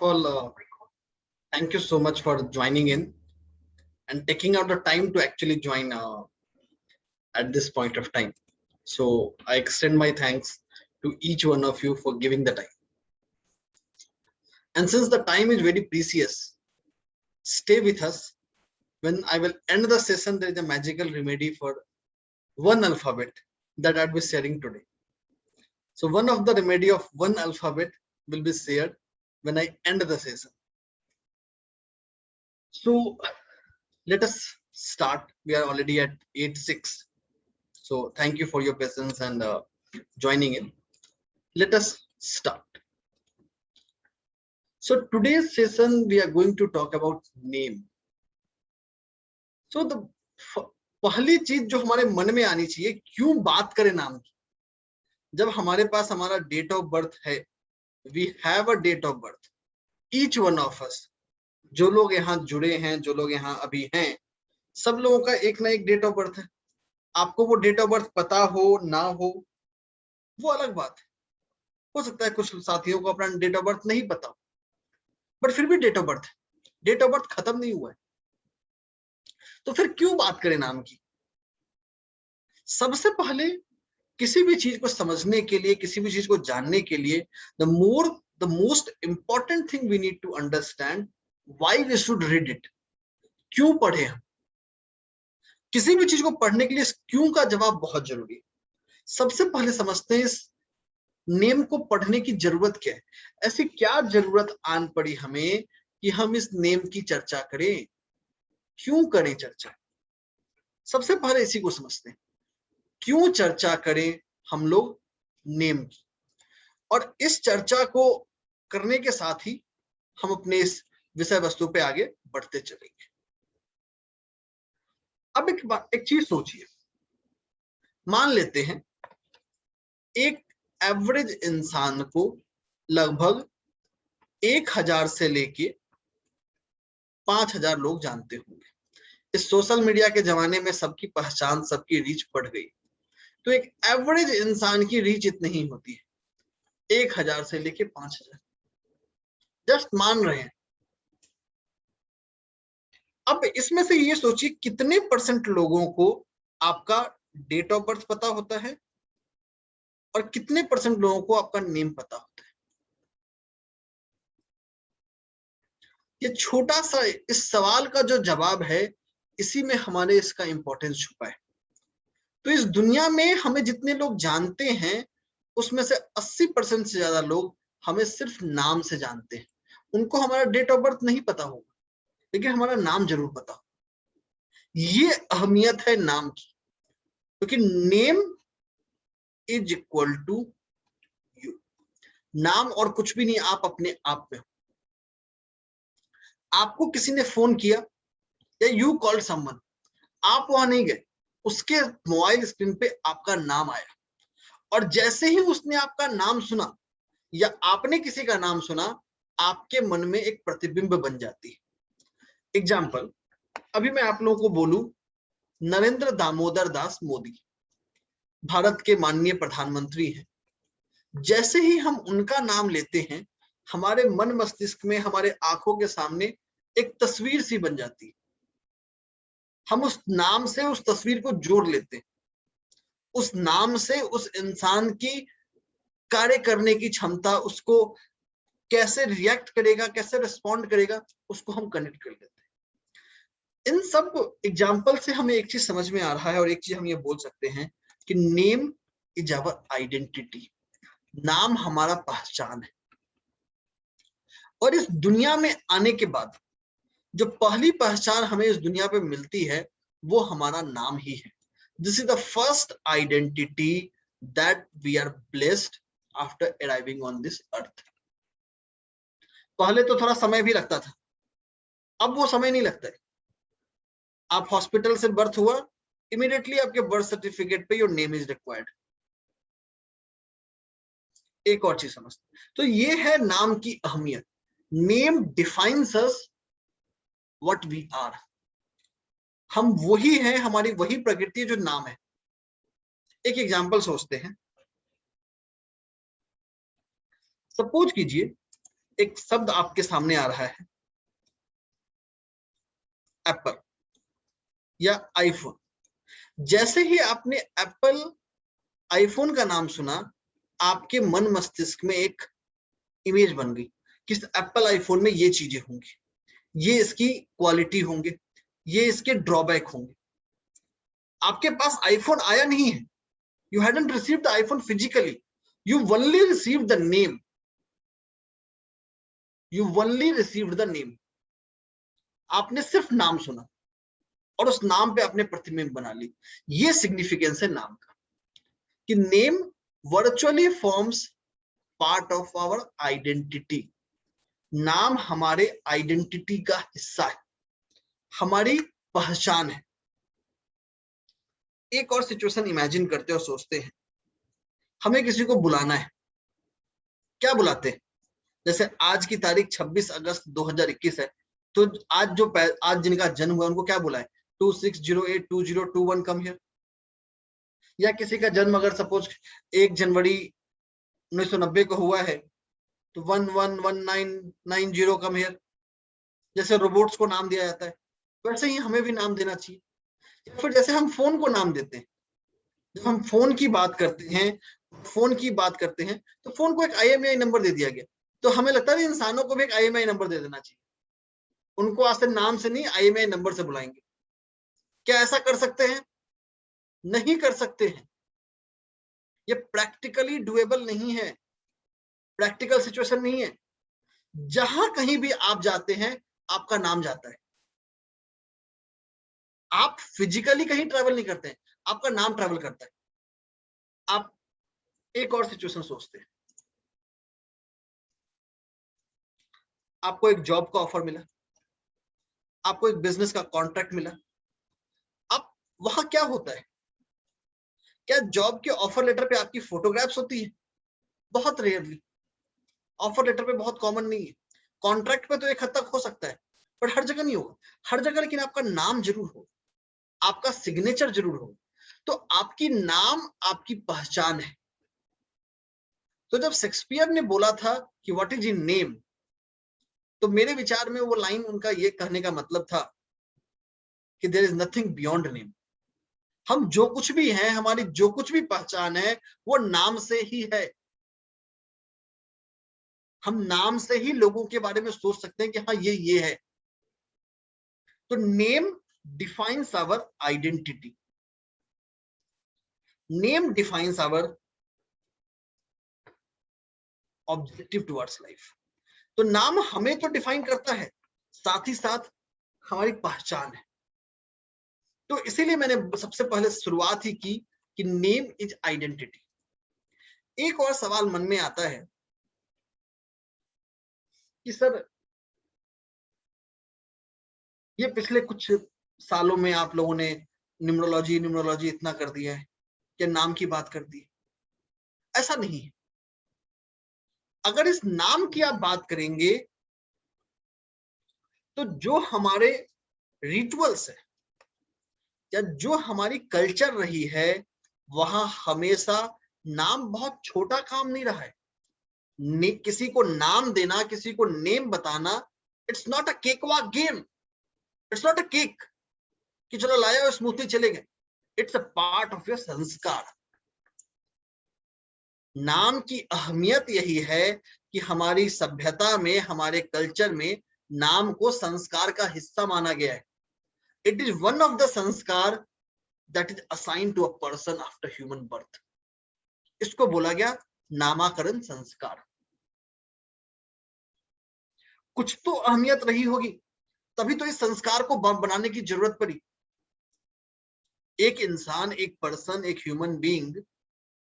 of all, thank you so much for joining in and taking out the time to actually join at this point of time. So I extend my thanks to each one of you for giving the time. And since the time is very precious, stay with us. When I will end the session, there is a magical remedy for one alphabet that I'll be sharing today. So one of the remedy of one alphabet will be shared when I end the session. So let us start. We are already at 8:06. So thank you for your presence and joining in. Let us start. So today's session we are going to talk about name. So the पहली चीज जो हमारे मन में आनी चाहिए, क्यों बात करें नाम की? जब हमारे पास हमारा डेट ऑफ बर्थ है, we have a date of birth, each one of us, जो लोग यहाँ जुड़े हैं, जो लोग यहाँ अभी हैं, सब लोगों का एक ना एक डेट ऑफ बर्थ है. आपको वो डेट ऑफ बर्थ पता हो ना हो वो अलग बात है. हो सकता है कुछ साथियों को अपना डेट ऑफ बर्थ नहीं पता हो, बट फिर भी डेट ऑफ बर्थ है. डेट ऑफ बर्थ खत्म नहीं हुआ है, तो फिर क्यों बात करें नाम की? सबसे पहले किसी भी चीज को समझने के लिए, किसी भी चीज को जानने के लिए, the most important thing we need to understand why we should read it. क्यों पढ़े हम? किसी भी चीज को पढ़ने के लिए क्यों का जवाब बहुत जरूरी है. सबसे पहले समझते हैं इस नेम को पढ़ने की जरूरत क्या है. ऐसी क्या जरूरत आन पड़ी हमें कि हम इस नेम की चर्चा करें? क्यों करें चर्चा? सबसे पहले इसी को समझते हैं. क्यों चर्चा करें हम लोग नेम की? और इस चर्चा को करने के साथ ही हम अपने इस विषय वस्तु पे आगे बढ़ते चलेंगे. अब एक चीज सोचिए. मान लेते हैं एक एवरेज इंसान को लगभग 1000 से लेके 5000 लोग जानते होंगे. इस सोशल मीडिया के जमाने में सबकी पहचान, सबकी रीच बढ़ गई, तो एक एवरेज इंसान की रीच इतनी ही होती है, 1000 से लेके 5000. जस्ट मान रहे हैं. अब इसमें से ये सोचिए कितने % लोगों को आपका डेट ऑफ बर्थ पता होता है और कितने % लोगों को आपका नेम पता होता है. ये छोटा सा इस सवाल का जो जवाब है, इसी में हमारे इसका इंपॉर्टेंस छुपा है. तो इस दुनिया में हमें जितने लोग जानते हैं, उसमें से 80% से ज्यादा लोग हमें सिर्फ नाम से जानते हैं. उनको हमारा डेट ऑफ बर्थ नहीं पता होगा, लेकिन हमारा नाम जरूर पता हो. ये अहमियत है नाम की, क्योंकि name is equal to you. नाम और कुछ भी नहीं, आप अपने आप में हो. आपको किसी ने फोन किया या यू कॉल्ड समवन, आप वहां नहीं गए, उसके मोबाइल स्क्रीन पे आपका नाम आया, और जैसे ही उसने आपका नाम सुना या आपने किसी का नाम सुना, आपके मन में एक प्रतिबिंब बन जाती है. एग्जाम्पल, अभी मैं आप लोगों को बोलूं नरेंद्र दामोदर दास मोदी भारत के माननीय प्रधानमंत्री हैं. जैसे ही हम उनका नाम लेते हैं, हमारे मन मस्तिष्क में, हमारे आंखों के सामने एक तस्वीर सी बन जाती है. हम उस नाम से उस तस्वीर को जोड़ लेते हैं. उस नाम से उस इंसान की कार्य करने की क्षमता, उसको कैसे रिएक्ट करेगा, कैसे रिस्पॉन्ड करेगा, उसको हम कनेक्ट कर लेते हैं. इन सब एग्जाम्पल से हमें एक चीज समझ में आ रहा है, और एक चीज हम ये बोल सकते हैं कि नेम इज आवर आइडेंटिटी. नाम हमारा पहचान है. और इस दुनिया में आने के बाद जो पहली पहचान हमें इस दुनिया पे मिलती है, वो हमारा नाम ही है. This is the first identity that we are blessed after arriving on this earth. पहले तो थोड़ा समय भी लगता था, अब वो समय नहीं लगता है. आप हॉस्पिटल से बर्थ हुआ, इमीडिएटली आपके बर्थ सर्टिफिकेट पे योर नेम इज रिक्वायर्ड. एक और चीज समझते, तो ये है नाम की अहमियत. Name defines us what we are. हम वही हैं, हमारी वही प्रकृति जो नाम है. एक एग्जांपल सोचते हैं. सपोज कीजिए एक शब्द आपके सामने आ रहा है, एप्पल या आईफोन। जैसे ही आपने एप्पल आईफोन का नाम सुना, आपके मन मस्तिष्क में एक इमेज बन गई कि इस एप्पल आईफोन में ये चीजें होंगी, ये इसकी क्वालिटी होंगे, ये इसके ड्रॉबैक होंगे। आपके पास आईफोन आया नहीं है, you hadn't received the iPhone physically, you only received the name, you only received the name। आपने सिर्फ नाम सुना और उस नाम पे अपने प्रतिबिंब बना ली। ये सिग्निफिकेंस है नाम का कि name virtually forms part of our identity. नाम हमारे आइडेंटिटी का हिस्सा है, हमारी पहचान है। एक और सिचुएशन इमेजिन करते और सोचते हैं, हमें किसी को बुलाना है, क्या बुलाते हैं? जैसे आज की तारीख 26 अगस्त 2021 है, तो आज जिनका जन्म हुआ उनको क्या बुलाएं? 26082021 कम हियर। या किसी का जन्म अगर सपोज 1 जनवरी 1990 को हुआ है तो 111990 कम हियर। जैसे रोबोट्स को नाम दिया जाता है, वैसे ही हमें भी नाम देना चाहिए। या फिर जैसे हम फोन को नाम देते हैं, जब हम फोन की बात करते हैं तो फोन को एक IMEI नंबर दे दिया गया, तो हमें लगता है इंसानों को भी एक IMEI नंबर दे देना चाहिए। उनको आज से नाम से नहीं IMEI नंबर से बुलाएंगे। क्या ऐसा कर सकते हैं? नहीं कर सकते हैं। ये प्रैक्टिकली डुएबल नहीं है, प्रैक्टिकल सिचुएशन नहीं है। जहां कहीं भी आप जाते हैं, आपका नाम जाता है। आप फिजिकली कहीं ट्रैवल नहीं करते हैं, आपका नाम ट्रैवल करता है। आप एक और सिचुएशन सोचते हैं, आपको एक जॉब का ऑफर मिला, आपको एक बिजनेस का कॉन्ट्रैक्ट मिला। अब वहां क्या होता है? क्या जॉब के ऑफर लेटर पे आपकी फोटोग्राफ्स होती है? बहुत रेयरली। ऑफर लेटर पे बहुत कॉमन नहीं है। कॉन्ट्रैक्ट पे तो एक हद तक हो सकता है, पर हर जगह नहीं होगा। हर जगह लेकिन आपका नाम जरूर हो, आपका सिग्नेचर जरूर हो। तो आपकी नाम आपकी पहचान है। तो जब शेक्सपियर ने बोला था कि व्हाट इज इन नेम, तो मेरे विचार में वो लाइन उनका ये कहने का मतलब था कि there is nothing beyond name. हम जो कुछ भी हैं, हमारी जो कुछ भी पहचान है, वो नाम से ही है। हम नाम से ही लोगों के बारे में सोच सकते हैं कि हाँ ये है। तो name defines our identity, name defines our objective towards life. तो नाम हमें तो डिफाइन करता है, साथ ही साथ हमारी पहचान है। तो इसीलिए मैंने सबसे पहले शुरुआत ही की कि नेम इज आइडेंटिटी। एक और सवाल मन में आता है कि सर, ये पिछले कुछ सालों में आप लोगों ने न्यूमरोलॉजी इतना कर दिया है, क्या नाम की बात कर दी? ऐसा नहीं है। अगर इस नाम की आप बात करेंगे तो जो हमारे रिचुअल्स है या जो हमारी कल्चर रही है, वहां हमेशा नाम बहुत छोटा काम नहीं रहा है। किसी को नाम देना, किसी को नेम बताना, it's not a cake walk game, it's not a cake कि चलो लाया और स्मूथली चले गए। It's a part of your संस्कार। नाम की अहमियत यही है कि हमारी सभ्यता में, हमारे कल्चर में नाम को संस्कार का हिस्सा माना गया है। It is one of the sanskar that is assigned to a person after human birth. इसको बोला गया नामाकरण संस्कार। कुछ तो अहमियत रही होगी, तभी तो इस संस्कार को बनाने की जरूरत पड़ी। एक इंसान, एक पर्सन, एक ह्यूमन बीइंग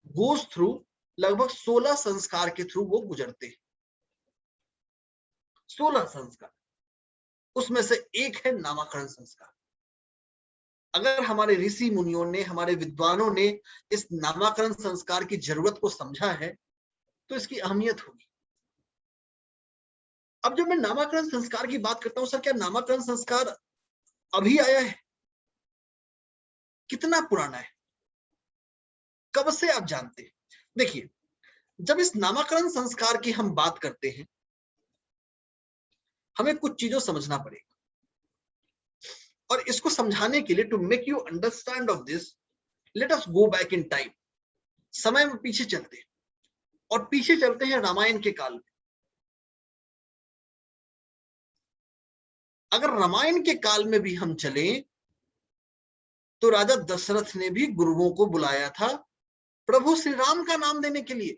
गोज थ्रू लगभग 16 संस्कार के थ्रू वो गुजरते हैं। 16 संस्कार, उसमें से एक है नामकरण संस्कार। अगर हमारे ऋषि मुनियों ने, हमारे विद्वानों ने इस नामकरण संस्कार की जरूरत को समझा है, तो इसकी अहमियत होगी। अब जब मैं नामकरण संस्कार की बात करता हूं, सर क्या नामकरण संस्कार अभी आया है? कितना पुराना है? कब से आप जानते हैं? देखिए, जब इस नामकरण संस्कार की हम बात करते हैं हमें कुछ चीजों समझना पड़ेगा, और इसको समझाने के लिए to make you understand of this, let us go back in time. समय में पीछे चलते हैं, और पीछे चलते हैं रामायण के काल में। अगर रामायण के काल में भी हम चले तो राजा दशरथ ने भी गुरुओं को बुलाया था प्रभु श्री राम का नाम देने के लिए।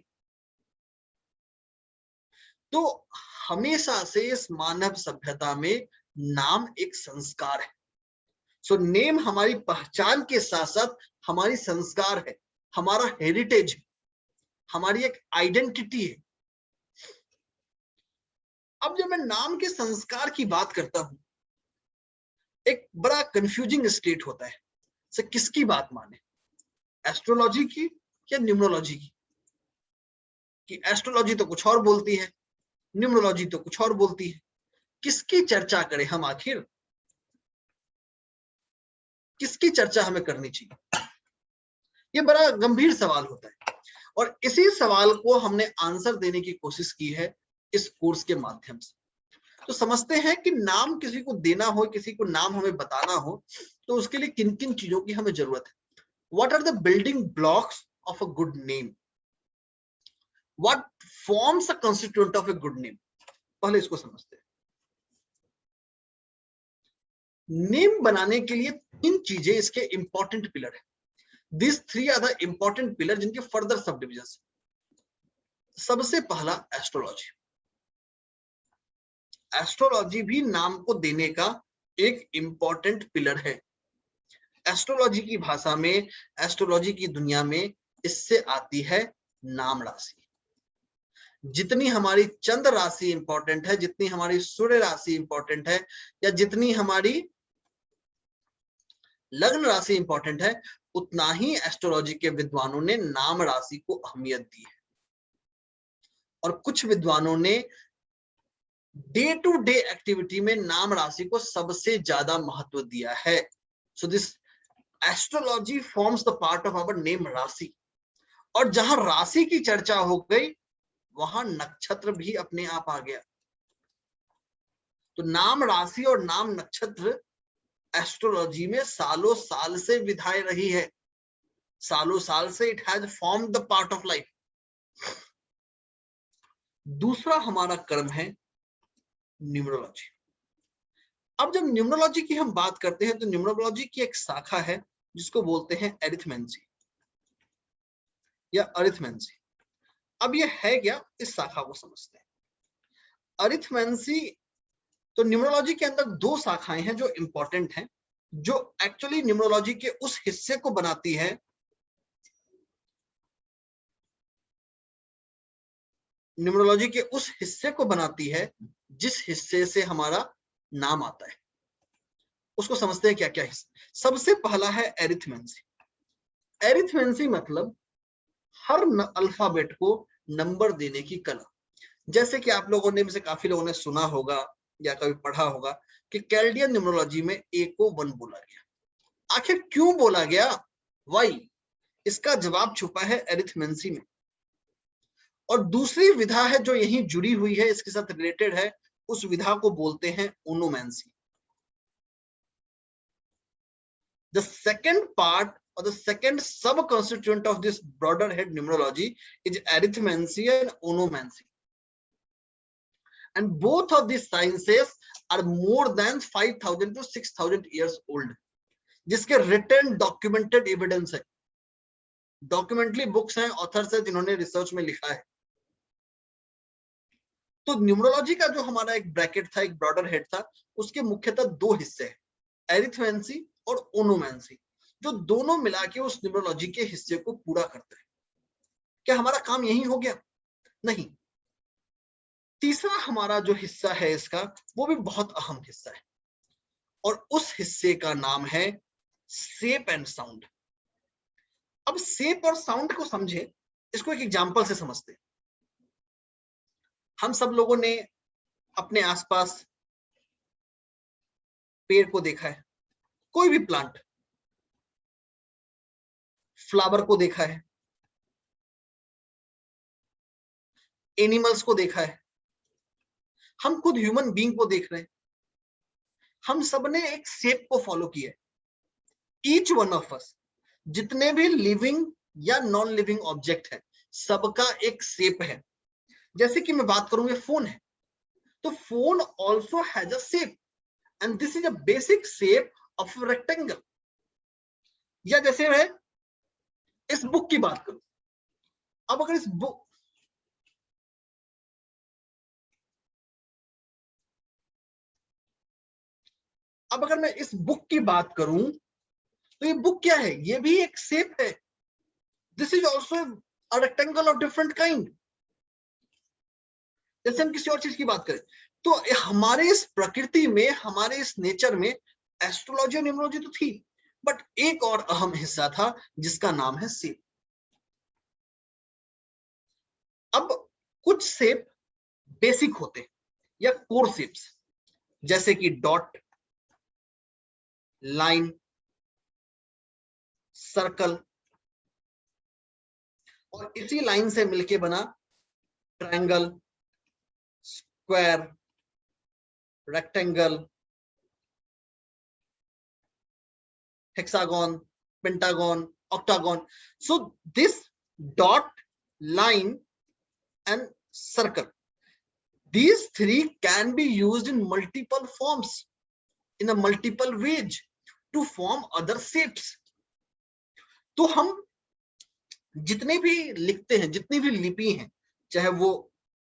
तो हमेशा से इस मानव सभ्यता में नाम एक संस्कार है। सो नेम हमारी पहचान के साथ साथ हमारी संस्कार है, हमारा हेरिटेज, हमारी एक आइडेंटिटी है। अब जब मैं नाम के संस्कार की बात करता हूं, एक बड़ा कंफ्यूजिंग स्टेट होता है, से किसकी बात माने, एस्ट्रोलॉजी की या न्यूमरोलॉजी की? कि एस्ट्रोलॉजी तो कुछ और बोलती है, न्यूमरोलॉजी तो कुछ और बोलती है। किसकी चर्चा करें हम आखिर? किसकी चर्चा हमें करनी चाहिए? ये बड़ा गंभीर सवाल होता है, और इसी सवाल को हमने आंसर देने की कोशिश की है इस कोर्स के माध्यम से। तो समझते हैं कि नाम किसी को देना हो, किसी को नाम हमें बताना हो, तो उसके लिए किन किन चीजों की हमें जरूरत है। What are the building blocks of a good name? What forms a constituent of a good name? पहले इसको समझते हैं। नेम बनाने के लिए तीन चीजें इसके इंपॉर्टेंट पिलर है। This three are the important pillar जिनके फर्दर सब डिविजन। सबसे पहला एस्ट्रोलॉजी। एस्ट्रोलॉजी भी नाम को देने का एक इंपॉर्टेंट पिलर है। एस्ट्रोलॉजी की भाषा में, एस्ट्रोलॉजी की दुनिया में इससे आती है नाम राशि। जितनी हमारी चंद्र राशि इंपॉर्टेंट है, जितनी हमारी सूर्य राशि इंपॉर्टेंट है, या जितनी हमारी लग्न राशि इंपॉर्टेंट है, उतना ही एस्ट्रोलॉजी के विद्वानों ने नाम राशि को अहमियत दी है। और कुछ विद्वानों ने डे टू डे एक्टिविटी में नाम राशि को सबसे ज्यादा महत्व दिया है। So this astrology forms the part of our name राशि। और जहां राशि की चर्चा हो गई, वहां नक्षत्र भी अपने आप आ गया। तो नाम राशि और नाम नक्षत्र एस्ट्रोलॉजी में सालों साल से विधाएं रही है। सालों साल से it has form the part of life. दूसरा हमारा कर्म है न्यूमरोलॉजी। अब जब न्यूमरोलॉजी की हम बात करते हैं, तो न्यूमरोलॉजी की एक शाखा है जिसको बोलते हैं एरिथमेंसी या अरिथमेंसी। अब ये है क्या, इस शाखा को समझते हैं। अरिथमेंसी, तो न्यूमरोलॉजी के अंदर दो शाखाएं हैं जो इंपॉर्टेंट हैं, जो एक्चुअली न्यूमरोलॉजी के उस हिस्से को बनाती है, न्यूमरोलॉजी के उस हिस्से को बनाती है जिस हिस्से से हमारा नाम आता है। उसको समझते हैं क्या क्या हिस्सा। सबसे पहला है एरिथमेंसी। एरिथमेंसी मतलब हर अल्फाबेट को नंबर देने की कला। जैसे कि आप लोगों ने में से काफी लोगों ने सुना होगा या कभी पढ़ा होगा कि कैल्डियन न्यूमरोलॉजी में ए को 1 बोला गया। आखिर क्यों बोला गया, वाई? इसका जवाब छुपा है एरिथमेंसी में। और दूसरी विधा है जो यहीं जुड़ी हुई है, इसके साथ रिलेटेड है, उस विधा को बोलते हैं onomancy. The second part or the second sub-constituent of this broader head numerology is arithmancy and onomancy. And both of these sciences are more than 5,000 to 6,000 years old, जिसके written documented evidence है, documentary books हैं, authors हैं जिन्होंने research में लिखा है। तो numerology का जो हमारा एक ब्रैकेट था, एक ब्रॉडर हेड था, उसके मुख्यतः दो हिस्से हैं, एरिथमेंसी और ओनोमेंसी, जो दोनों मिला के उस न्यूमरोलॉजी के हिस्से को पूरा करते हैं। क्या हमारा काम यही हो गया? नहीं। तीसरा हमारा जो हिस्सा है इसका, वो भी बहुत अहम हिस्सा है, और उस हिस्से का नाम है शेप एंड साउंड। अब शेप और साउंड को समझे, इसको एक एग्जांपल से समझते हैं। हम सब लोगों ने अपने आसपास पेड़ को देखा है, कोई भी प्लांट, फ्लावर को देखा है, एनिमल्स को देखा है, हम खुद ह्यूमन बीइंग को देख रहे हैं, हम सबने एक शेप को फॉलो किया है। ईच वन ऑफ अस, जितने भी लिविंग या नॉन लिविंग ऑब्जेक्ट है, सबका एक शेप है। जैसे कि मैं बात करूंगा फोन है, तो phone also has a shape and this is a basic shape of rectangle. या जैसे मैं इस बुक की बात करूं, अब अगर इस बुक अब अगर मैं इस बुक की बात करूं, तो ये बुक क्या है, ये भी एक शेप है। This is also a rectangle of different kind. जैसे हम किसी और चीज की बात करें, तो हमारे इस प्रकृति में, हमारे इस नेचर में एस्ट्रोलॉजी और न्यूमरोलॉजी तो थी, बट एक और अहम हिस्सा था जिसका नाम है शेप। अब कुछ शेप बेसिक होते हैं या कोर शेप्स, जैसे कि डॉट, लाइन, सर्कल, और इसी लाइन से मिलके बना triangle, square, rectangle, hexagon, pentagon, octagon. So this dot, line and circle, these three can be used in multiple forms, in a multiple ways to form other shapes. तो हम जितने भी लिखते हैं, जितनी भी लिपि हैं, चाहे वो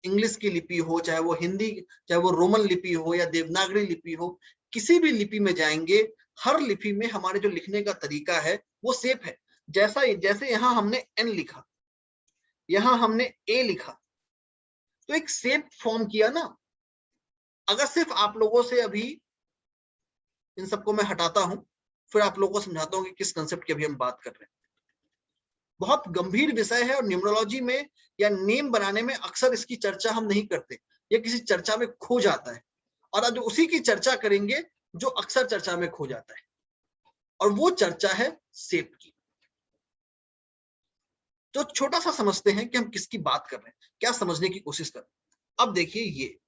इंग्लिश की लिपि हो, चाहे वो हिंदी, चाहे वो रोमन लिपि हो या देवनागरी लिपि हो, किसी भी लिपि में जाएंगे, हर लिपि में हमारे जो लिखने का तरीका है वो शेप है। जैसे यहां हमने एन लिखा, यहां हमने ए लिखा, तो एक शेप फॉर्म किया ना। अगर सिर्फ आप लोगों से अभी इन सबको मैं हटाता हूं, फिर आप लोगों को समझाता हूं कि किस कंसेप्ट की अभी हम बात कर रहे हैं। बहुत गंभीर विषय है और न्यूमरोलॉजी में या नेम बनाने में अक्सर इसकी चर्चा हम नहीं करते, ये किसी चर्चा में खो जाता है, और आज उसी की चर्चा करेंगे जो अक्सर चर्चा में खो जाता है, और वो चर्चा है शेप की। तो छोटा सा समझते हैं कि हम किसकी बात कर रहे हैं, क्या समझने की कोशिश कर रहे हैं। अब देखिए,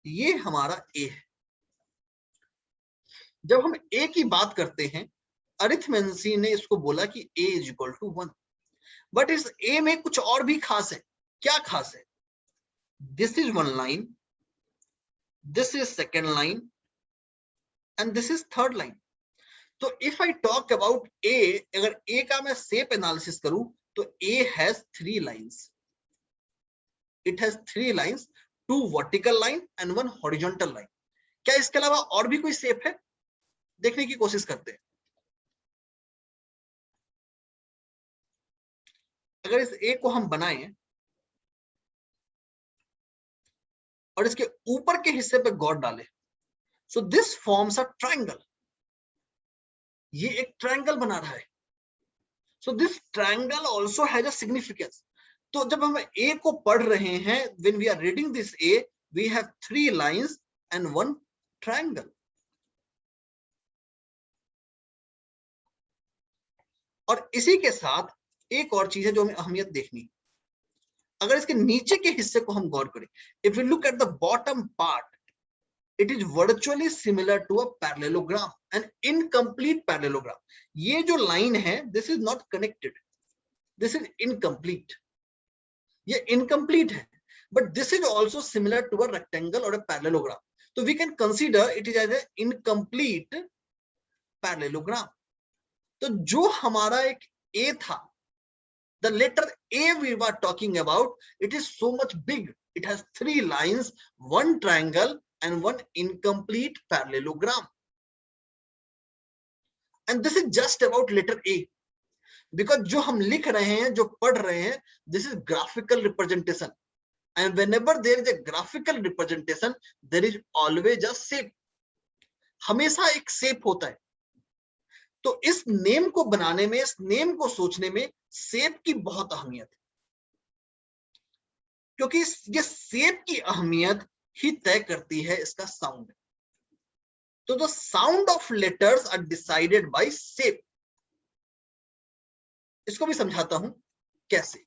ये हमारा ए है। जब हम ए की बात करते हैं, अरिथमेंसी ने इसको बोला कि ए इज इक्वल टू 1, बट इस ए में कुछ और भी खास है। क्या खास है? This is one line, this is second line and this is third line. तो if I talk about A, अगर A का मैं shape analysis करूं, तो A has 3 lines. It has 3 lines, 2 vertical line and 1 horizontal line. क्या इसके अलावा और भी कोई shape है? देखने की कोशिश करते हैं। अगर इस A को हम बनाएं और इसके ऊपर के हिस्से पे गॉड डालें, so this forms a triangle. ये एक ट्रायंगल बना रहा है। So this triangle also has a significance. तो जब हम A को पढ़ रहे हैं, when we are reading this A, we have 3 lines and 1 triangle. और इसी के साथ एक और चीज है जो हमें अहमियत देखनी। अगर इसके नीचे के हिस्से को हम गौर करें, if we look at the bottom part, it is virtually similar to a parallelogram, an incomplete parallelogram. ये जो लाइन है, this is not connected, this is incomplete. ये incomplete है, but this is also similar to a rectangle or a parallelogram. So we can consider it is as an incomplete parallelogram. तो जो हमारा एक A था, the letter A we were talking about, it is so much big. It has 3 lines, 1 triangle and 1 incomplete parallelogram. And this is just about letter A. Because जो हम लिख रहे हैं, जो पढ़ रहे हैं, this is graphical representation. And whenever there is a graphical representation, there is always a shape. हमेशा एक shape होता है। तो इस नेम को बनाने में, इस नेम को सोचने में शेप की बहुत अहमियत है, क्योंकि ये शेप की अहमियत ही तय करती है इसका साउंड। तो the sound of letters are decided by shape. इसको भी समझाता हूं कैसे,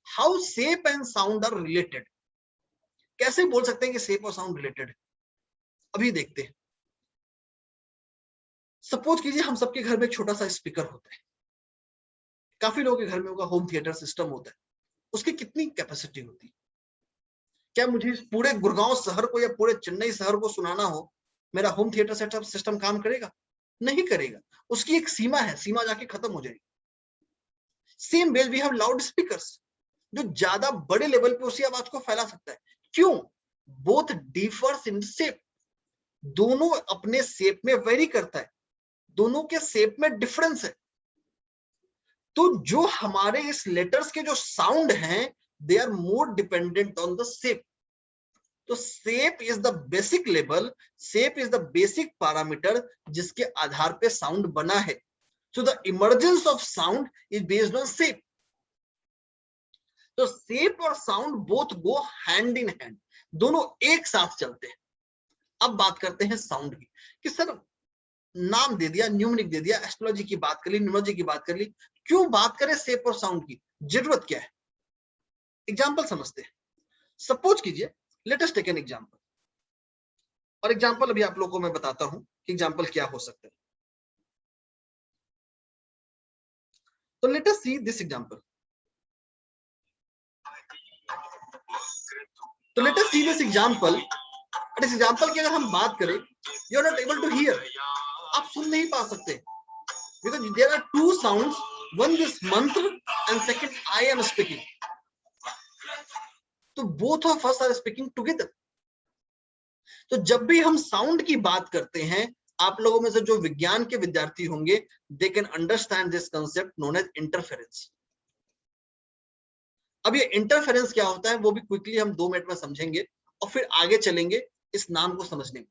how shape and sound are related. कैसे बोल सकते हैं कि शेप और साउंड रिलेटेड है? अभी देखते हैं। सपोज कीजिए हम सबके घर में एक छोटा सा स्पीकर होता है, काफी लोगों के घर में होगा, होम थिएटर सिस्टम होता है, उसकी कितनी कैपेसिटी होती है? क्या मुझे पूरे गुड़गांव शहर को या पूरे चेन्नई शहर को सुनाना हो, मेरा होम थिएटर सेटअप सिस्टम काम करेगा? नहीं करेगा, उसकी एक सीमा है, सीमा जाके खत्म हो जाएगी। Same ways we have loud speakers, जो ज्यादा बड़े लेवल पे उसी आवाज को फैला सकता है। क्यों? बोथ डिफर्स इन शेप, दोनों अपने शेप में वेरी करता है, दोनों के शेप में डिफरेंस है। तो जो हमारे इस लेटर्स के जो साउंड हैं, they are more dependent on the shape. तो shape is the basic level, shape is the basic parameter जिसके आधार पे साउंड बना है। So the emergence of sound is based on shape. तो shape और sound both go hand in hand, दोनों एक साथ चलते हैं। अब बात करते हैं साउंड की, कि सर नाम दे दिया, न्यूमरिक दे दिया, एस्ट्रोलॉजी की बात कर ली, न्यूमरोलॉजी की बात कर ली, क्यों बात करें शेप और साउंड की? जरूरत क्या है? एग्जाम्पल समझते हैं। सपोज कीजिए, let us take an example, और एग्जाम्पल अभी आप लोगों को मैं बताता हूं कि एग्जाम्पल क्या हो सकता है। तो let us see this example. तो let us see this example. और इस एग्जाम्पल की अगर हम बात करें, you are not able to hear, आप सुन नहीं पा सकते, because there are two sounds, one this mantra and second I am speaking, तो both of us are speaking together. तो जब भी हम साउंड की बात करते हैं, आप लोगों में से जो विज्ञान के विद्यार्थी होंगे, they can understand this concept known as interference. अब ये इंटरफेरेंस क्या होता है वो भी क्विकली हम 2 मिनट में समझेंगे, और फिर आगे चलेंगे इस नाम को समझने में।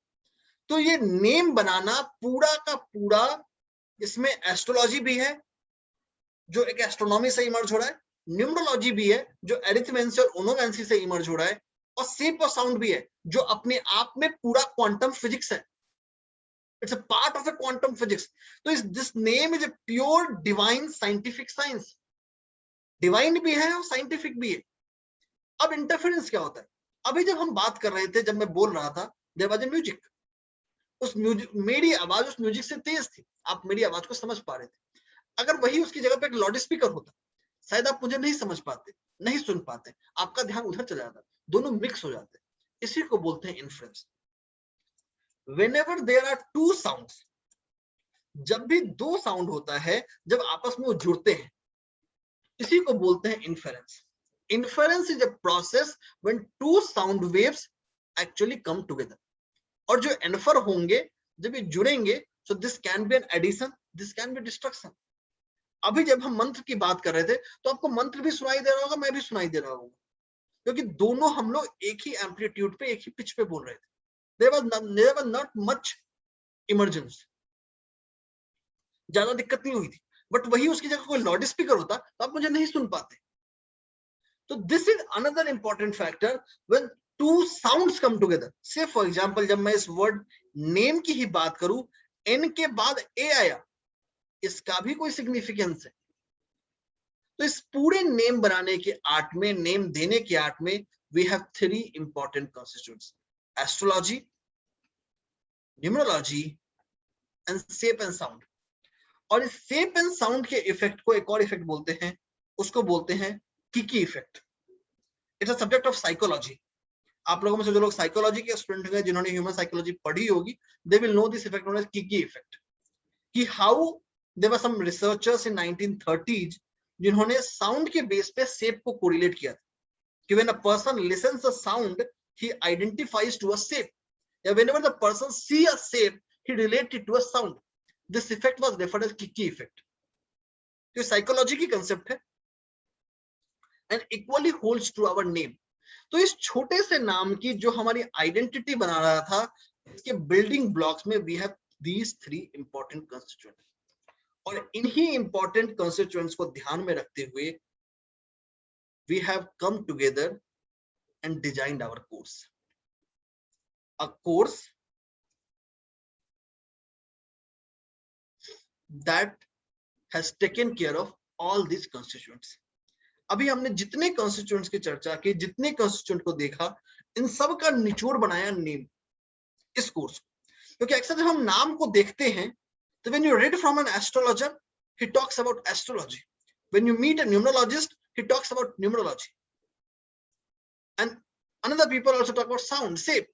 तो ये नेम बनाना पूरा का पूरा, इसमें एस्ट्रोलॉजी भी है जो एक एस्ट्रोनॉमी से इमर्ज हो रहा है, न्यूमरोलॉजी भी है जो एरिथमेंसी और ओनोमेंसी से इमर्ज हो रहा है, और शेप और साउंड भी है जो अपने आप में पूरा क्वांटम फिजिक्स है। It's a part of A quantum physics. तो इस this name is a pure divine scientific science, divine भी है और साइंटिफिक भी है। अब इंटरफेरेंस क्या होता है? अभी जब हम बात कर रहे थे, जब मैं बोल रहा था, देयर वाज ए म्यूजिक, उस म्यूजिक, मेरी आवाज उस म्यूजिक से तेज थी, आप मेरी आवाज को समझ पा रहे थे। अगर वही उसकी जगह पे एक लाउड स्पीकर होता, शायद आप मुझे नहीं समझ पाते, नहीं सुन पाते, आपका ध्यान उधर चला जाता, दोनों मिक्स हो जाते। इसी को बोलते हैं influence. Whenever there are two sounds, जब भी 2 साउंड होता है, जब आपस में वो जुड़ते हैं, इसी को बोलते हैं inference. Inference is a process when two sound waves actually come together. और जो इन्फर होंगे जब ये जुड़ेंगे, so this can be an addition, this can be destruction. अभी जब हम मंत्र की बात कर रहे थे, तो आपको मंत्र भी सुनाई दे रहा होगा, मैं भी सुनाई दे रहा होगा, क्योंकि दोनों हम लोग एक ही एम्पलीट्यूड पे, एक ही पिच पे बोल रहे थे। There was not much emergence, ज्यादा दिक्कत नहीं हुई थी। बट वही उसकी जगह कोई लाउड स्पीकर होता तो आप मुझे नहीं सुन पाते। तो this is another important factor when two sounds come together. Say for example, जब मैं इस वर्ड नेम की ही बात करूं, एन के बाद ए आया, इसका भी कोई सिग्निफिकेंस है। तो इस पूरे नेम बनाने के आर्ट में, नेम देने के आर्ट में, we have 3 important constituents: astrology, numerology and shape and sound. और इस शेप एंड साउंड के इफेक्ट को एक और इफेक्ट बोलते हैं, उसको बोलते हैं Kiki effect. It's a subject of psychology. आप लोगों में से जो लोग साइकोलॉजी के स्टूडेंट हैं, जिन्होंने ह्यूमन साइकोलॉजी पढ़ी होगी, they will know this effect known as kiki effect. कि how there were some researchers in 1930s जिन्होंने साउंड के बेस पे शेप को कोरिलेट किया था, कि when a person listens a sound, he identifies to a shape, या whenever the person see a shape, he relate it to a sound. This effect was referred as kiki effect. तो psychology की concept है and equally holds to our name. तो इस छोटे से नाम की जो हमारी आइडेंटिटी बना रहा था, इसके बिल्डिंग ब्लॉक्स में we have these 3 important constituents. और इन्हीं इंपॉर्टेंट कंस्टिट्यूएंट्स को ध्यान में रखते हुए we have come together and designed our course. A course that has taken care of all these constituents. अभी हमने जितने कॉन्स्टिट्यूएंट्स की चर्चा की, जितने कॉन्स्टिट्यूएंट को देखा, इन सब का निचोड़ बनाया नेम इस कोर्स को। क्योंकि अक्सर जब हम नाम को देखते हैं तो when you read from an astrologer, he talks about astrology. When you meet a numerologist, he talks about numerology. And another people also talk about sound, shape.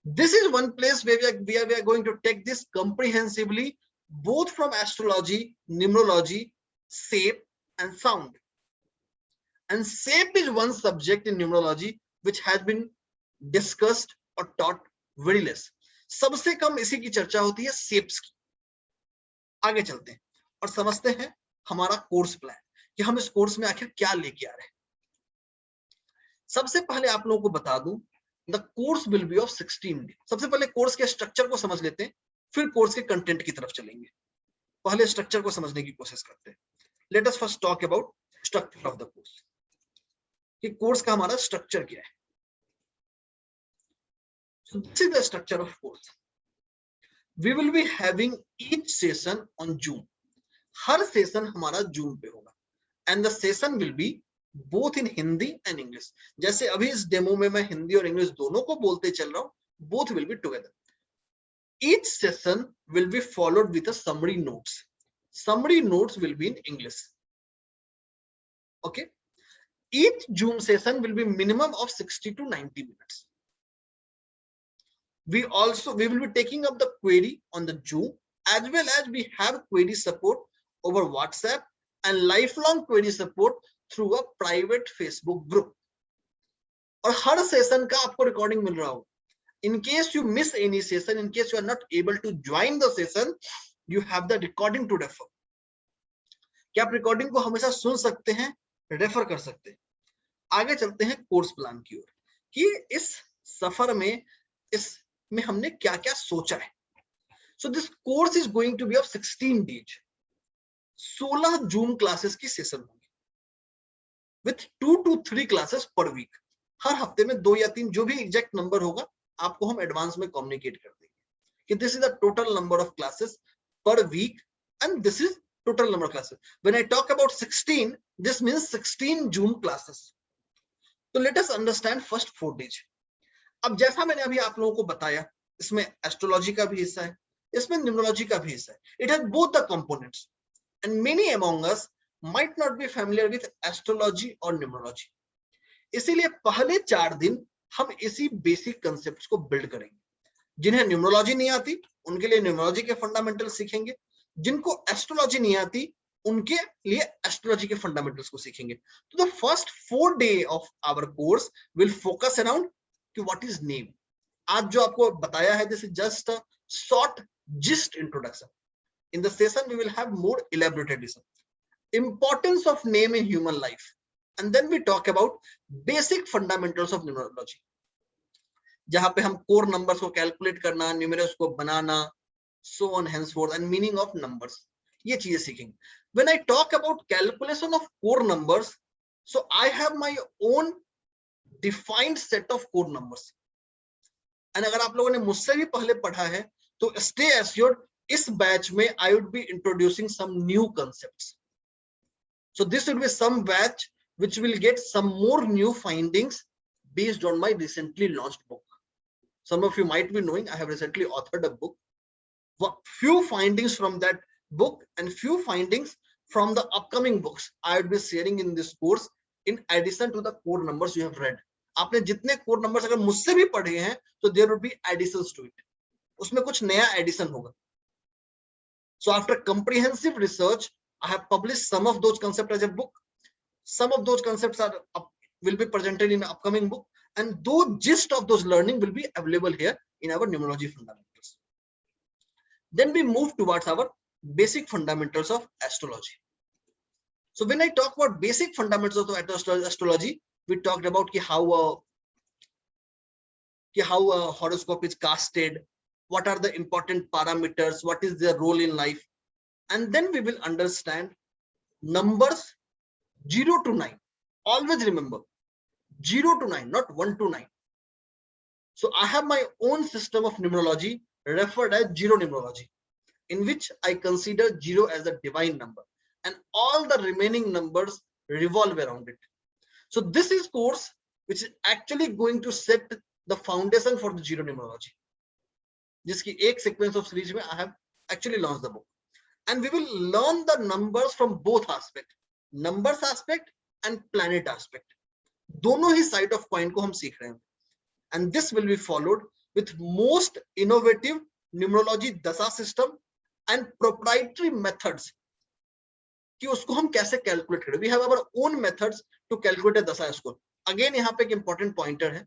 This is one place where we are going to take this comprehensively, both from astrology, numerology, shape, and sound. And shape is one subject in numerology which has been discussed or taught very less. सबसे कम इसी की चर्चा होती है shapes की। आगे चलते हैं और समझते हैं हमारा कोर्स प्लान कि हम इस कोर्स में आखिर क्या लेके आ रहे हैं। सबसे पहले आप लोगों को बता दूं, the course will be of 16 day. सबसे पहले कोर्स के स्ट्रक्चर को समझ लेते हैं, फिर कोर्स के कंटेंट की तरफ चलेंगे। पहले स्ट्रक्चर को समझने की कोशिश करते हैं। Let us first talk about structure of the course, कि कोर्स का हमारा स्ट्रक्चर क्या है। So this is the structure of course. We will be having each session on Zoom. Her session हमारा जूम पे होगा and the session will be both in Hindi and English. जैसे अभी इस डेमो में मैं हिंदी और इंग्लिश दोनों को बोलते चल रहा हूं, both will be together. Each session will be followed with a summary notes. Summary notes will be in English. Okay, each zoom session will be minimum of 60 to 90 minutes. We will be taking up the query on the Zoom, as well as we have query support over WhatsApp and lifelong query support through a private Facebook group. और हर session का आपको recording मिल रहा हो। In case you miss any session, in case you are not able to join the session, you have the recording to refer. कि आप recording को हमेशा सुन सकते हैं, रेफर कर सकते हैं। आगे चलते हैं कोर्स प्लान की ओर कि इस सफर में इसमें हमने क्या क्या सोचा है। So this course is going to be of 16 days. 16 zoom classes की सेशन होंगी with 2 to 3 classes per week. हर हफ्ते में 2 या 3, जो भी एग्जैक्ट नंबर होगा आपको हम एडवांस में कम्युनिकेट कर देंगे कि this is the total number of classes per week and this is total number of classes. When I talk about 16, this means 16 Zoom classes. So let us understand first 4 days. अब जैसा मैंने अभी आप लोगों को बताया, इसमें एस्ट्रोलॉजी का भी हिस्सा है, इसमें न्यूमरोलॉजी का भी हिस्सा है। It has both the components, and many among us might not be familiar with astrology or numerology. इसीलिए पहले 4 दिन हम इसी बेसिक कंसेप्ट्स को बिल्ड करेंगे। जिन्हें न्यूमरोलॉजी नहीं आती उनके लिए न्यूमरोलॉजी के फंडामेंटल सीखेंगे, जिनको एस्ट्रोलॉजी नहीं आती उनके लिए एस्ट्रोलॉजी के फंडामेंटल्स को सीखेंगे। तो the first 4 day of our course will focus around कि व्हाट इज नेम। आज जो आपको बताया है this is just a short gist introduction. In the session we will have more elaborated importance of name in human life, and then we talk about basic fundamentals of numerology, जहां पे हम core numbers को calculate करना, numerals को बनाना, so on henceforth, and meaning of numbers, ये चीजें सीखेंगे। When I talk about calculation of core numbers, so I have my own defined set of core numbers, and अगर आप लोगों ने मुझसे भी पहले पढ़ा है तो stay assured इस बैच में I would be introducing some new concepts. So this will be some batch which will get some more new findings based on my recently launched book. Some of you might be knowing I have recently authored a book. Few findings from that book and few findings from the upcoming books I will be sharing in this course in addition to the core numbers you have read. आपने जितने core numbers अगर मुझसे भी पढ़े हैं तो there will be additions to it. उसमें कुछ नया addition होगा. So after comprehensive research, I have published some of those concepts as a book. Some of those concepts will be presented in upcoming book, and those gist of those learning will be available here in our numerology fundamentals. Then we move towards our basic fundamentals of astrology. So when I talk about basic fundamentals of astrology, we talked about how a horoscope is casted, what are the important parameters, what is their role in life, and then we will understand numbers 0 to 9. Always remember 0 to 9, not 1 to 9. So I have my own system of numerology referred as zero numerology, in which I consider 0 as a divine number and all the remaining numbers revolve around it. So this is course which is actually going to set the foundation for the zero numerology, जिसकी एक sequence of series में I have actually launched the book, and we will learn the numbers from both aspect, numbers aspect and planet aspect, दोनों ही side of coin को हम सीख रहे हैं, and this will be followed with most innovative numerology दशा system and proprietary methods कि उसको हम कैसे कैलकुलेट करें. We have our own methods to calculate a दशा स्कोर. अगेन यहाँ पे एक इंपॉर्टेंट पॉइंटर है,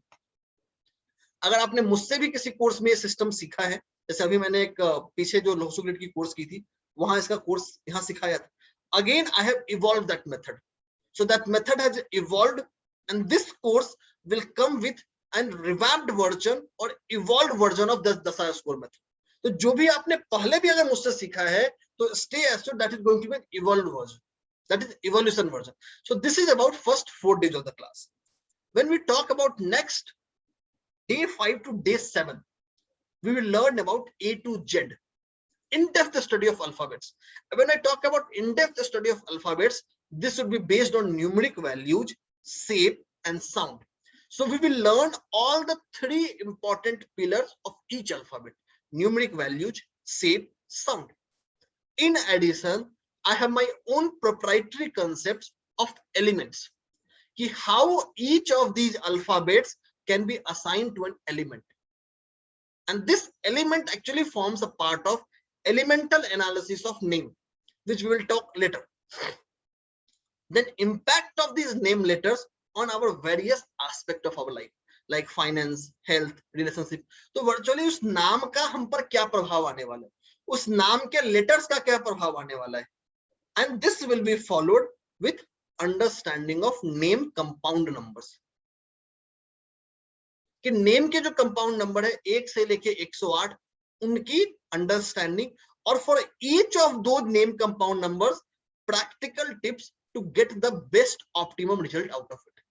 अगर आपने मुझसे भी किसी कोर्स में ये सिस्टम सीखा है, जैसे अभी मैंने एक पीछे जो लोहसू ग्रिड की कोर्स की थी वहां इसका कोर्स यहाँ सिखाया था, again I have evolve that method, so that method has evolved and this course will come with an revamped version और इवॉल्व्ड वर्जन ऑफ दशा स्कोर मेथड. तो जो भी आपने पहले भी अगर मुझसे सीखा है तो stay assured that is going to be an evolved version, that is evolution version. So this is about first 4 days of the class. When we talk about next day 5 to day 7, we will learn about A to Z, in-depth study of alphabets. When I talk about in-depth study of alphabets, this would be based on numeric values, shape and sound. So we will learn all the 3 important pillars of each alphabet: numeric values, shape, sound. In addition, I have my own proprietary concepts of elements, कि how each of these alphabets can be assigned to an element, and this element actually forms a part of elemental analysis of name, which we will talk later. Then impact of these name letters on our various aspect of our life, like finance, health, relationship. तो virtually उस नाम का हम पर क्या प्रभाव आने वाला है, उस नाम के लेटर्स का क्या प्रभाव आने वाला है, and this will be followed with understanding of name compound numbers, कि नेम के जो कंपाउंड नंबर है 1 से लेके 108 उनकी अंडरस्टैंडिंग, और फॉर ईच ऑफ दो name compound numbers practical tips to get the best optimum result out of it.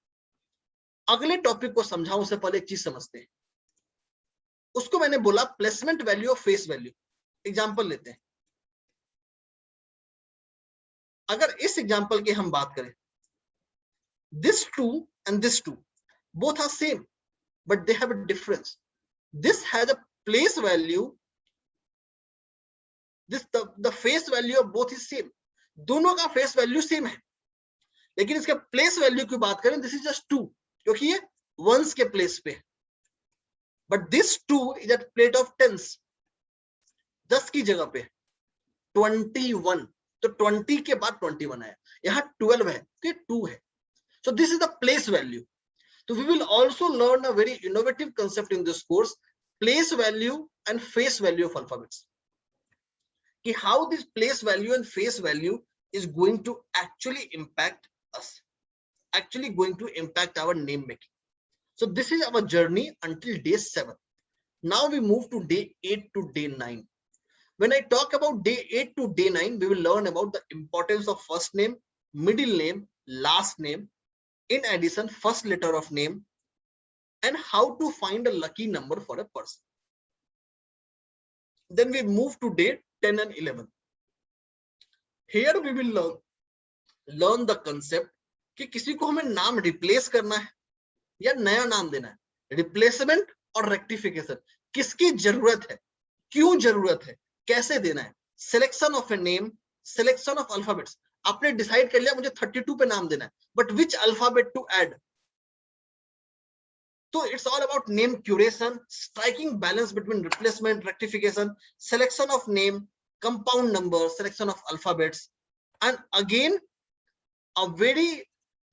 अगले टॉपिक को समझाऊं उससे पहले एक चीज समझते हैं, उसको मैंने बोला प्लेसमेंट वैल्यू और फेस वैल्यू. एग्जांपल लेते हैं, अगर इस एग्जांपल की हम बात करें, this 2 and this 2 both are same but they have a difference. This has a place value, this the face value of both is same, दोनों का फेस वैल्यू सेम है, लेकिन इसके प्लेस वैल्यू की बात करें, दिस इज जस्ट 2 क्योंकि ये वंस के प्लेस पे, but this 2 is at plate of tens, 10 की जगह पे 21, तो 20 के बाद 21 आया, यहाँ 12 है तो 2 है. So this is the place value. So we will also learn a very innovative concept in this course, place value and face value of alphabets, कि how this place value and face value is going to actually impact us, actually going to impact our name making. So this is our journey until day 7. Now we move to day 8 to day 9. When I talk about day 8 to day 9, we will learn about the importance of first name, middle name, last name, in addition first letter of name, and how to find a lucky number for a person. Then we move to day 10 and 11. Here we will learn the concept कि किसी को हमें नाम replace करना है या नया नाम देना है, रिप्लेसमेंट और रेक्टिफिकेशन, किसकी जरूरत है, क्यों जरूरत है, कैसे देना है, selection of a name, selection of alphabets. आपने डिसाइड कर लिया मुझे 32 पे नाम देना है, but which alphabet to add. So it's all about name curation, striking balance between replacement, rectification, selection of name, compound number, selection of alphabets, and again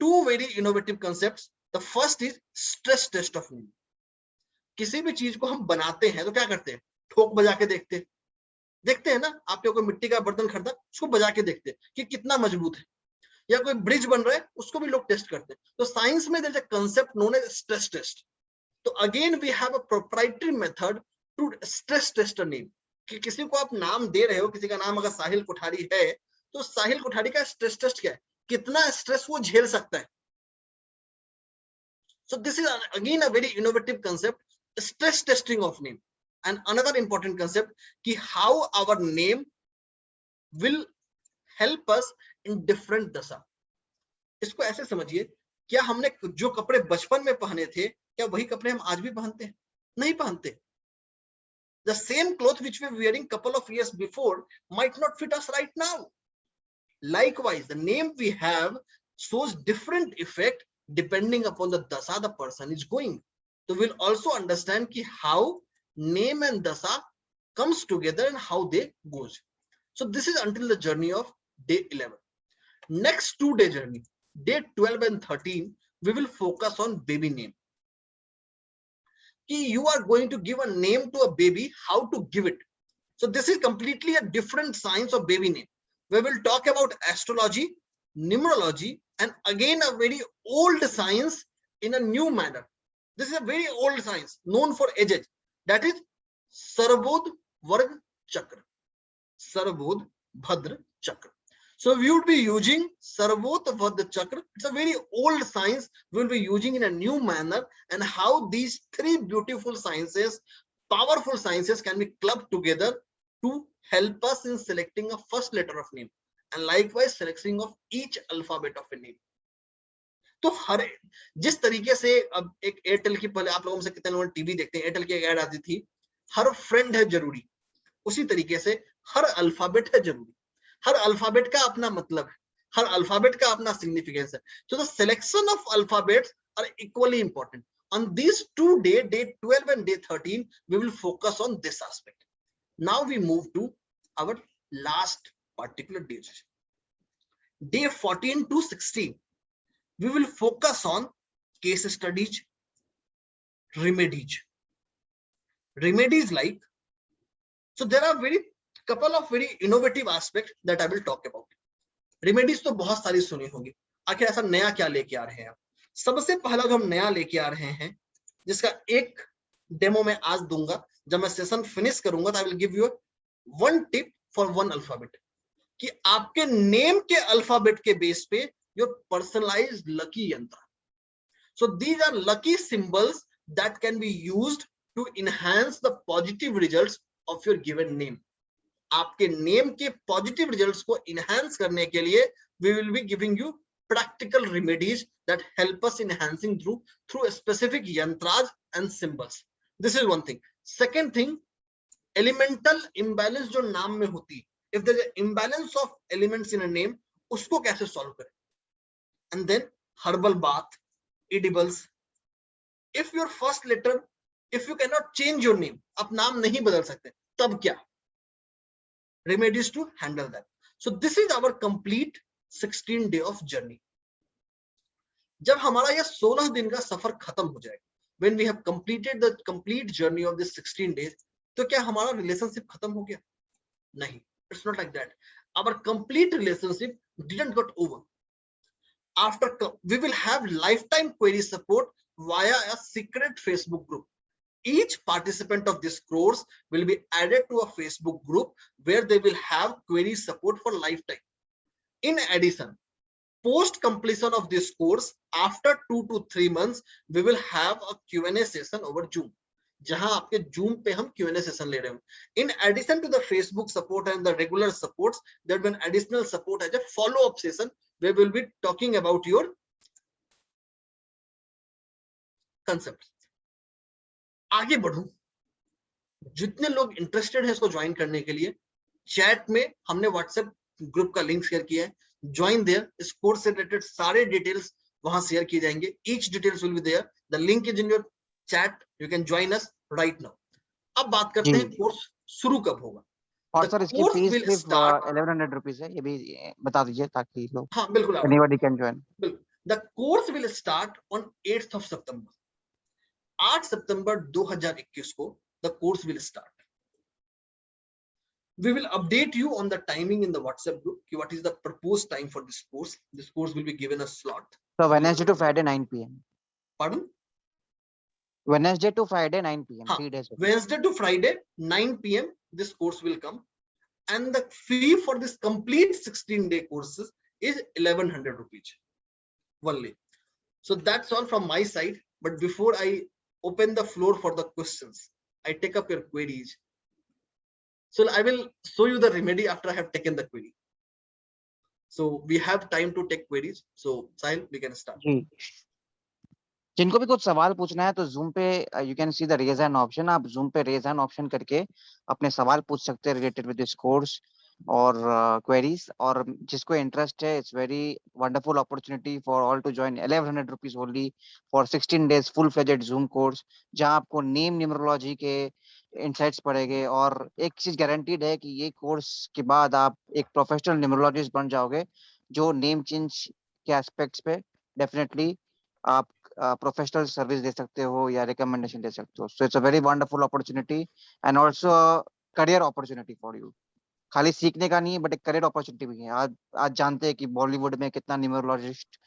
two very innovative concepts. The first is stress test of name. किसी भी चीज को हम बनाते हैं तो क्या करते हैं, ठोक बजा के देखते हैं ना. आपने कोई मिट्टी का बर्तन खरीदा, उसको बजा के देखते हैं कि कितना मजबूत है, या कोई ब्रिज बन रहा है उसको भी लोग टेस्ट करते हैं. तो साइंस में there is a concept known as stress test. तो again we have a proprietary method to stress test a name, कि किसी को आप नाम दे रहे हो, किसी का नाम अगर साहिल कोठारी है तो साहिल कोठारी का स्ट्रेस टेस्ट क्या है, कितना स्ट्रेस वो झेल सकता है. So this is again a very innovative concept, stress testing of name. And another important concept कि how our name will help us in different दशा. इसको ऐसे समझिए क्या हमने जो कपड़े बचपन में पहने थे, क्या वही कपड़े हम आज भी पहनते हैं? नहीं पहनते. The same cloth which we were wearing couple of years before might not fit us right now. Likewise, the name we have shows different effect depending upon the dasa the person is going. So we'll also understand ki how name and dasa comes together and how they goes. So this is until the journey of day 11. Next 2-day journey, day 12 and 13, we will focus on baby name. You are going to give a name to a baby, how to give it. So this is completely a different science of baby name. We will talk about astrology, numerology, and again a very old science in a new manner. This is a very old science known for ages. That is Sarvod Varg Chakra. Sarvod Bhadra Chakra. So we would be using Sarvot Bhadra Chakra. It's a very old science we will be using in a new manner, and how these three beautiful sciences, powerful sciences, can be clubbed together to help us in selecting a first letter of name, and likewise selecting of each alphabet of a name. तो हर जिस तरीके से अब एक Airtel की, पहले आप लोगों में से कितने लोग टीवी देखते हैं, एयरटेल की एक ऐड आती थी, हर फ्रेंड है जरूरी, उसी तरीके से हर अल्फाबेट है जरूरी. हर अल्फाबेट का अपना मतलब है, हर अल्फाबेट का अपना सिग्निफिकेंस है. So the selection of alphabets are equally important. On these 2 days, day 12 and day 13, we will focus on this aspect. Now we move to our last particular days. Day 14 to 16, we will focus on case studies, remedies. Remedies like, so there are couple of very innovative aspects that I will talk about. Remedies तो बहुत सारी सुनी होगी, आखिर ऐसा नया क्या लेके आ रहे हैं आप. सबसे पहला जो हम नया लेके आ रहे हैं, जिसका एक डेमो मैं आज दूंगा, जब मैं सेशन फिनिश करूंगा तो I will give you one tip for one alphabet, कि आपके नेम के अल्फाबेट के बेस पे your personalized lucky yantra. So these are lucky symbols that can be used to enhance the positive results of your given name. आपके name के positive results को enhance करने के लिए we will be giving you practical remedies that help us enhancing through a specific yantras and symbols. This is one thing. Second thing, elemental imbalance जो नाम में होती, if there is an imbalance of elements in a name, उसको कैसे solve करें. And then herbal bath, edibles. If your first letter, if you cannot change your name, आप नाम नहीं बदल सकते, तब क्या? Remedies to handle that. So this is our complete 16 day of journey. जब हमारा यह 16 दिन का सफर खत्म हो जाएगा, when we have completed the complete journey of this 16 days, तो क्या हमारा रिलेशनशिप खत्म हो गया? नहीं, it's not like that. Our complete relationship didn't got over. After we will have lifetime query support via a secret Facebook group. Each participant of this course will be added to a Facebook group where they will have query support for lifetime. In addition, post completion of this course, after 2 to 3 months, we will have a Q&A session over Zoom. जहां आपके Zoom पे हम Q&A session ले रहे हैं. In addition to the Facebook support and the regular supports, there will be an additional support as a follow-up session where we will be talking about your concepts. आगे बढ़ूं, जितने लोग interested है इसको join करने के लिए, चैट में हमने व्हाट्सएप ग्रुप का लिंक शेयर किया है. Join there. इस कोर्स से रिलेटेड सारे डिटेल्स वहां शेयर किए जाएंगे. Each details will be there. The link is in your chat. You can join us right now. अब बात करते हैं कोर्स शुरू कब होगा. और सर इसकी फीस सिर्फ 1100 रुपीस है, ये भी बता दीजिए ताकि लोग. हाँ बिल्कुल, anybody can join. The course will start on 8th of September. 8 सितंबर 2021 को the course will start. We will update you on the timing in the WhatsApp group. What is the proposed time for this course? This course will be given a slot. So Wednesday to Friday 9 p.m. Pardon? Wednesday to Friday 9 p.m. 3 days. Wednesday to Friday 9 p.m. this course will come, and the fee for this complete 16-day courses is 1100 rupees only. So that's all from my side. But before I open the floor for the questions, I take up your queries. So I will show you the remedy after I have taken the query. So we have time to take queries. So Sahil, we can start. जी, जिनको भी कुछ सवाल पूछना है तो Zoom पे you can see the raise hand option. आप Zoom पे रेज हैंड ऑप्शन करके अपने सवाल पूछ सकते हैं रिलेटेड विद दिस कोर्स और क्वेरीज। और जिसको इंटरेस्ट है, it's very wonderful opportunity for all to join 1100 rupees only for 16 days full fledged Zoom course, जहां आपको नेम न्यूमरोलॉजी के इंसाइट्स पड़ेंगे। और एक चीज गारंटीड है कि ये कोर्स के बाद आप एक प्रोफेशनल न्यूमरोलॉजिस्ट बन जाओगे, जो नेम चेंज के एस्पेक्ट्स पे डेफिनेटली आप प्रोफेशनल सर्विस दे सकते हो या रिकमेंडेशन दे सकते हो। सो it's a very wonderful opportunity and also career opportunity for you. खाली सीखने का नहीं है, बट एक करियर अपॉर्चुनिटी भी है। आज आज जानते हैं कि बॉलीवुड में कितना न्यूमरोलॉजिस्ट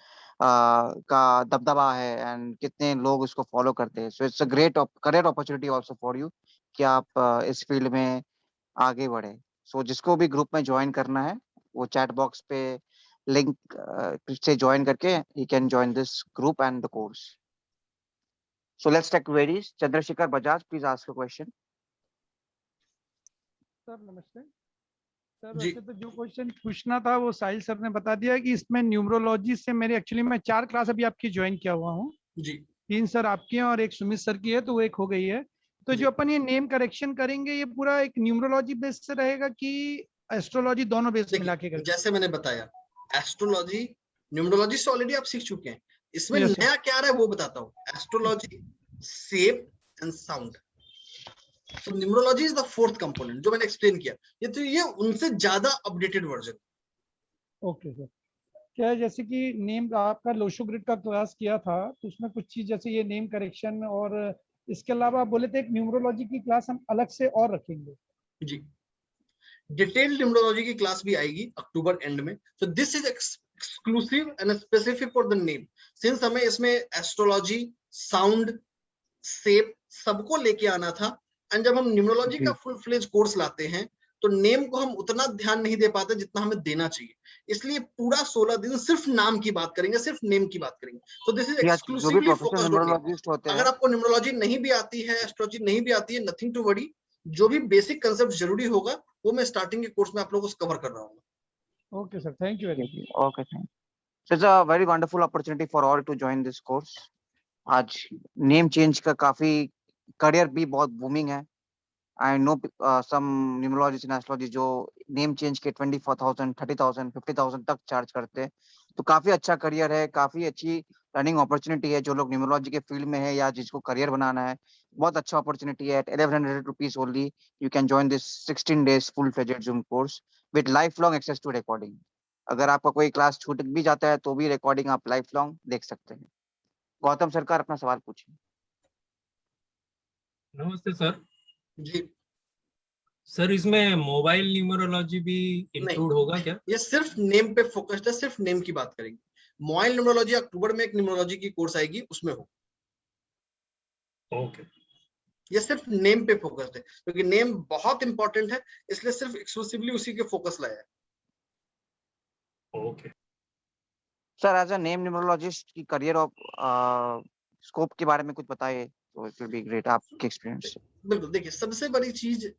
का दबदबा है एंड कितने लोग उसको फॉलो करते हैं। सो it's a great career opportunity also for you कि आप इस फील्ड में आगे बढ़े। सो जिसको भी ग्रुप में ज्वाइन करना है, वो चैट बॉक्स पे लिंक से ज्वाइन करके ही can join this group and the course. So let's take queries. Chandrashekhar Bajaj, please ask a question. Sir नमस्ते सर। जी। वैसे तो जो क्वेश्चन पूछना था वो साहिल सर ने बता दिया कि इसमें न्यूमरोलॉजी से मेरे एक्चुअली मैं 4 क्लास अभी आपकी ज्वाइन किया हुआ हूँ। जी 3 सर आपकी हैं और एक सुमित सर की है, तो वो एक हो गई है। तो जी। जो अपन ये नेम करेक्शन करेंगे ये पूरा एक न्यूमरोलॉजी बेस से रहेगा कि एस्ट्रोलॉजी, दोनों बेस मिला के देखिए करेंगे? जैसे मैंने बताया, एस्ट्रोलॉजी न्यूमरोलॉजी से ऑलरेडी आप सीख चुके हैं। इसमें यस सर। नया क्या रहा है वो बताता हूँ। Astrology, shape and sound. So numerology is the fourth component जो मैंने एक्सप्लेन किया। ये उनसे ज्यादा अपडेटेड वर्जन। Okay sir. क्या है, जैसे कि नेम आपका लोशो ग्रिड का क्लास किया था तो उसमें कुछ चीज जैसे ये नेम करेक्शन, और इसके अलावा आप बोले थे एक न्यूमरोलॉजी की क्लास हम अलग से और रखेंगे। जी, डिटेल्ड न्यूमरोलॉजी की क्लास भी आएगी अक्टूबर एंड में। सो this is exclusive and specific for the name, since हमें इसमें एस्ट्रोलॉजी, साउंड, शेप सबको लेके आना था। एंड जब हम न्यूमरोलॉजी का फुल फ्लेज कोर्स लाते हैं तो नेम को हम उतना ध्यान नहीं दे पाते जितना हमें देना चाहिए। इसलिए पूरा 16 दिन सिर्फ नाम की बात करेंगे, सिर्फ नेम की बात करेंगे। सो दिस इज जो भी exclusively professional focused on name. Numerologist होते अगर हैं, आपको न्यूमरोलॉजी नहीं भी आती है, एस्ट्रोलॉजी नहीं भी आती है, नथिंग टू वरी। जो भी बेसिक कंसेप्ट जरूरी होगा वो मैं स्टार्टिंग के कोर्स में आप लोगों को कवर कर रहा हूँ। Okay sir, thank you very much. Okay thank. So it's a very wonderful opportunity for all to join this course. आज नेम चेंज का काफी करियर भी बहुत बूमिंग है। I know some numerologist in astrology जो नेम चेंज के 24,000, 30,000, 50,000 तक charge करते हैं। तो काफी अच्छा करियर है, काफी अच्छी रनिंग अपॉर्चुनिटी है। जो लोग न्यूमरोलॉजी के फील्ड में है या जिसको करियर बनाना है, बहुत अच्छा अपॉर्चुनिटी है। At 1100 rupees only you can join this 16 days full fledged Zoom course with life long access to recording. अगर आपका कोई क्लास छूट भी जाता है तो भी रिकॉर्डिंग आप लाइफ लॉन्ग देख सकते हैं। गौतम सरकार, अपना सवाल पूछिए। नमस्ते सर। जी सर इसमें मोबाइल न्यूमरोलॉजी भी नहीं, इंक्लूड होगा क्या? ये सिर्फ नेम पे फोकस्ड है, सिर्फ नेम की बात करेंगे। मोबाइल न्यूमरोलॉजी अक्टूबर में एक न्यूमरोलॉजी की कोर्स आएगी, उसमें हो। ओके। ये सिर्फ नेम पे फोकस्ड है क्योंकि नेम बहुत इंपॉर्टेंट है, इसलिए सिर्फ एक्सक्लूसिवली उसी के फोकस लाया है। Okay sir as a name numerologist की करियर ऑफ स्कोप के बारे में कुछ बताइए तो इट विल बी ग्रेट, आपके एक्सपीरियंस से। बिल्कुल, देखिए सबसे बड़ी चीज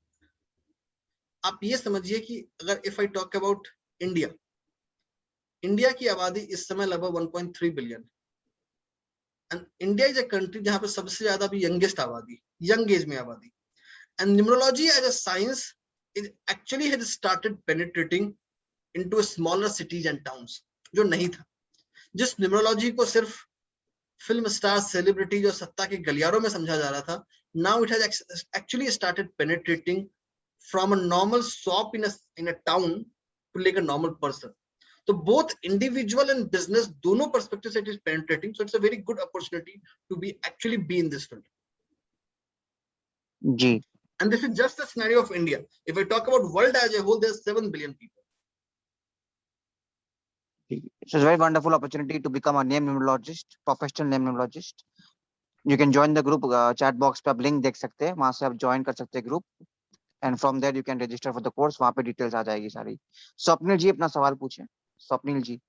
आप ये समझिए कि अगर if I talk about India, India की आबादी इस समय लगभग 1.3 बिलियन है। And India is a country जहां पे सबसे ज्यादा भी यंगेस्ट आबादी, यंग एज में आबादी। And numerology as a science is actually has started penetrating into smaller cities and towns, जो नहीं था। जिस न्यूमरोलॉजी को सिर्फ फिल्म स्टार, सेलिब्रिटीज और सत्ता के गलियारों में समझा जा रहा था, now it has actually started penetrating from a normal shop in a town to like a normal person. तो both individual and business दोनों perspective से it is penetrating, so it's a very good opportunity to be actually be in this field. जी, And this is just a scenario of India. If I talk about world as a whole, there's 7 billion people. it's a very wonderful opportunity to become a name numerologist, professional name numerologist. You can join the group, chat box पे आप link देख सकते हैं, वहां से आप join कर सकते हैं group and from there you can register for the course. वहां पे डिटेल्स आ जाएगी सारी। स्वप्निल जी, अपना सवाल पूछें। Swapnil ji.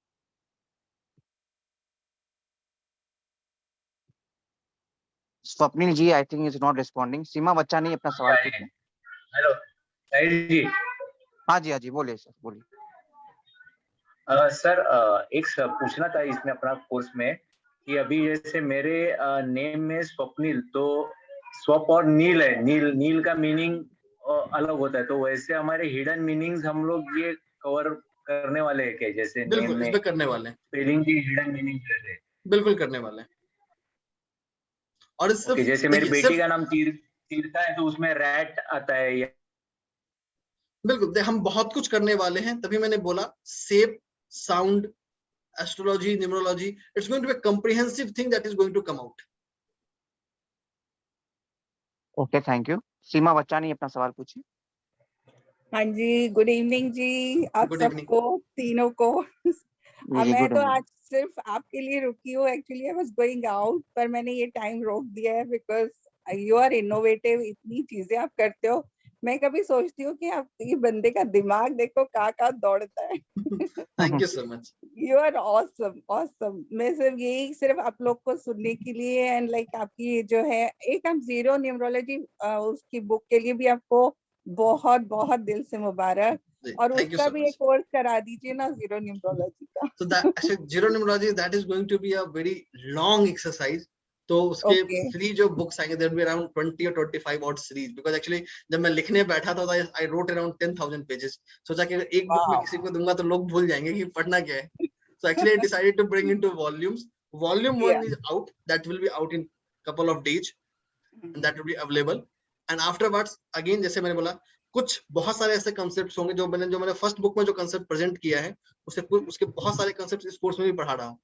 Swapnil ji I think is not responding. Seema बच्चा नहीं, अपना सवाल पूछें। हेलो साहिल जी। हाँ जी, हाँ जी, बोलिए सर, बोलिए। सर एक पूछना था इसमें अपना कोर्स में कि अभी जैसे मेरे नेम में स्वप्निल, तो स्वप और नील है, नील का मीनिंग अलग होता है, तो वैसे हमारे हिडन मीनिंग्स हम लोग ये कवर करने वाले हैं क्या? जैसे नेम बिल्कुल में इसमें करने वाले हैं, स्पेलिंग की हिडन मीनिंग रहते हैं। बिल्कुल करने वाले हैं। और ओके, जैसे मेरी देखिए बेटी का नाम तीर्था है, तो उसमें रैट आता है या बिल्कुल हम बहुत कुछ करने वाले हैं, तभी मैंने बोला shape, sound, astrology, numerology, it's going to be a comprehensive thing that is going to come out. Okay, thank you. Seema Bachchani अपना सवाल पूछिए। हाँ जी, गुड इवनिंग जी आप गुड इवनिंग। सबको, तीनों को। जी, मैं गुड तो इवनिंग। आज सिर्फ आपके लिए रुकी हूँ, actually I was going out, पर मैंने ये टाइम रोक दिया है बिकॉज यू आर इनोवेटिव, इतनी चीजें आप करते हो। मैं कभी सोचती हूँ कि आप ये बंदे का दिमाग देखो कहाँ दौड़ता है। Thank you so much. You are awesome awesome. मैं सिर्फ आप लोग को सुनने के लिए एंड लाइक आपकी जो है एक हम जीरो न्यूमरोलॉजी उसकी बुक के लिए भी आपको बहुत बहुत दिल से मुबारक, और थैंक यू उसका सो भी एक मच। कोर्स करा दीजिए ना जीरो न्यूमरोलॉजी का। So that actually zero numerology, that is going to be a very long exercise. तो उसके Okay. फ्री जो बुक्स आएंगे देयर बी अराउंड 20 और 25 ऑड सीरीज, बिकॉज़ एक्चुअली जब मैं लिखने बैठा था आई रोट अराउंड 10,000 पेजेस। सोचा कि अगर एक बुक में Wow. किसी को दूंगा तो लोग भूल जाएंगे कि पढ़ना क्या है। So actually I decided to bring into volumes. Volume 1 Yeah. is out, that will be out in couple of days and that will be available. And afterwards again जैसे मैंने बोला कुछ बहुत सारे ऐसे कॉन्सेप्ट्स होंगे जो मैंने फर्स्ट बुक में जो कॉन्सेप्ट प्रेजेंट किया है उसके बहुत सारे कॉन्सेप्ट्स इस कोर्स में भी पढ़ा रहा हूँ।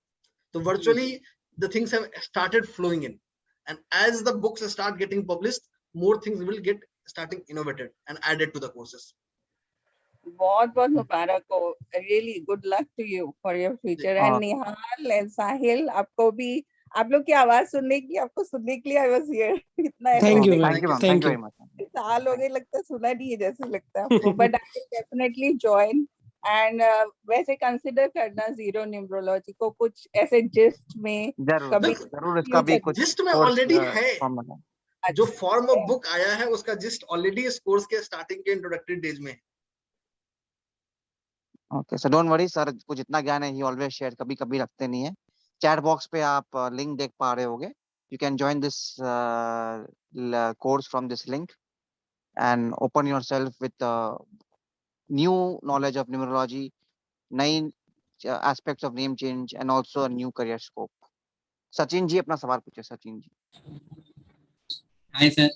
तो virtually the things have started flowing in, and as the books start getting published, more things will get starting innovated and added to the courses. बहुत बहुत मुबारक हो, really good luck to you for your future. And Nihal and Sahil, आपको भी आप लोग की आवाज सुनने के लिए आई वाज हियर। इतना thank you effort thank you ma'am, thank thank you you very much. साल हो गए, लगता है सुना नहीं है जैसे लगता है आपको, but I will definitely join. And वैसे कंसिडर करना जीरो न्यूमरोलॉजी को कुछ ऐसे जिस्ट में जरूर कभी जरूर इसका भी कुछ जिस्ट में कोर्स ऑलरेडी है, फॉर्म बना। जो फॉर्म ऑफ बुक आया है उसका जिस्ट ऑलरेडी इस कोर्स के स्टार्टिंग के इंट्रोडक्टरी डेज में है। Okay, so don't worry sir, कुछ इतना ज्ञान है ही ऑलवेज शेयर, कभी कभी रखते नहीं है। चैट बॉक्स पे आप लिंक देख पा रहे होगे, you can join this course from this link and open yourself with new knowledge of numerology, नई aspects of name change and also a new career scope. Sachin ji अपना सवाल पूछिए। सचिन जी। Hi sir.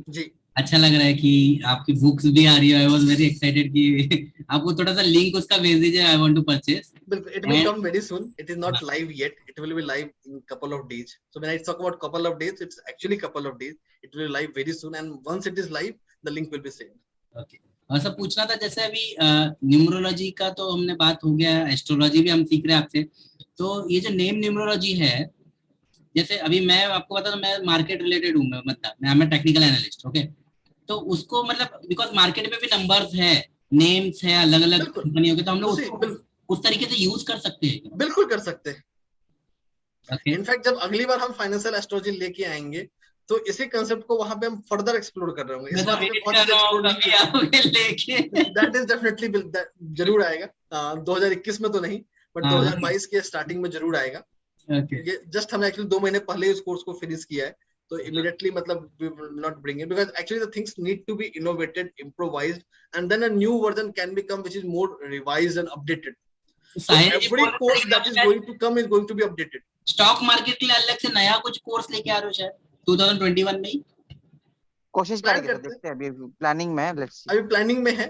जी अच्छा लग रहा है कि आपकी बुक्स भी आ रही है। आई वाज वेरी एक्साइटेड कि आपको थोड़ा सा लिंक उसका भेज दीजिए, आई वांट टू परचेस। बिल्कुल, it will come very soon. It is not live yet. It will be live in couple of days. So when I talk about couple of days, it's actually couple of days. It will be live very soon, and once it is live, the link will be sent. Okay, और सब पूछना था, जैसे अभी numerology का तो हमने बात हो गया, एस्ट्रोलॉजी भी हम सीख रहे हैं आपसे, तो ये जो नेम न्यूमरोलॉजी है, जैसे अभी मैं आपको बता दूं, मैं मार्केट रिलेटेड हूँ, मतलब मैं टेक्निकल एनालिस्ट। ओके, तो उसको मतलब बिकॉज मार्केट में भी नंबर्स है, नेम्स है, अलग अलग कंपनियों के, तो हम लोग उसको उस तरीके से यूज कर सकते हैं। बिल्कुल कर सकते हैं। Okay. इनफैक्ट जब अगली बार हम फाइनेंशियल एस्ट्रोलॉजी लेके आएंगे तो इसी कंसेप्ट को वहां पे हम फर्दर एक्सप्लोर कर रहे होंगे। इस बार हमने बहुत चीज एक्सप्लोर नहीं की। दैट इज डेफिनेटली जरूर आएगा, 2021 में तो नहीं, बट 2022 के स्टार्टिंग में जरूर आएगा। ये जस्ट हमने एक्चुअली 2 महीने पहले इस कोर्स को फिनिश किया है, तो इमीडिएटली मतलब we will not bring it because actually the things need to be innovated, improvised, and then a new version can be come which is more revised and updated. So every course that is going to come is going to be updated. Stock market के लिए अलग से नया कुछ course लेके आ रहे हो शायद 2021 में ही? कोशिश करेंगे, देखते हैं, अभी प्लानिंग में है, लेट्स सी। अभी प्लानिंग में है,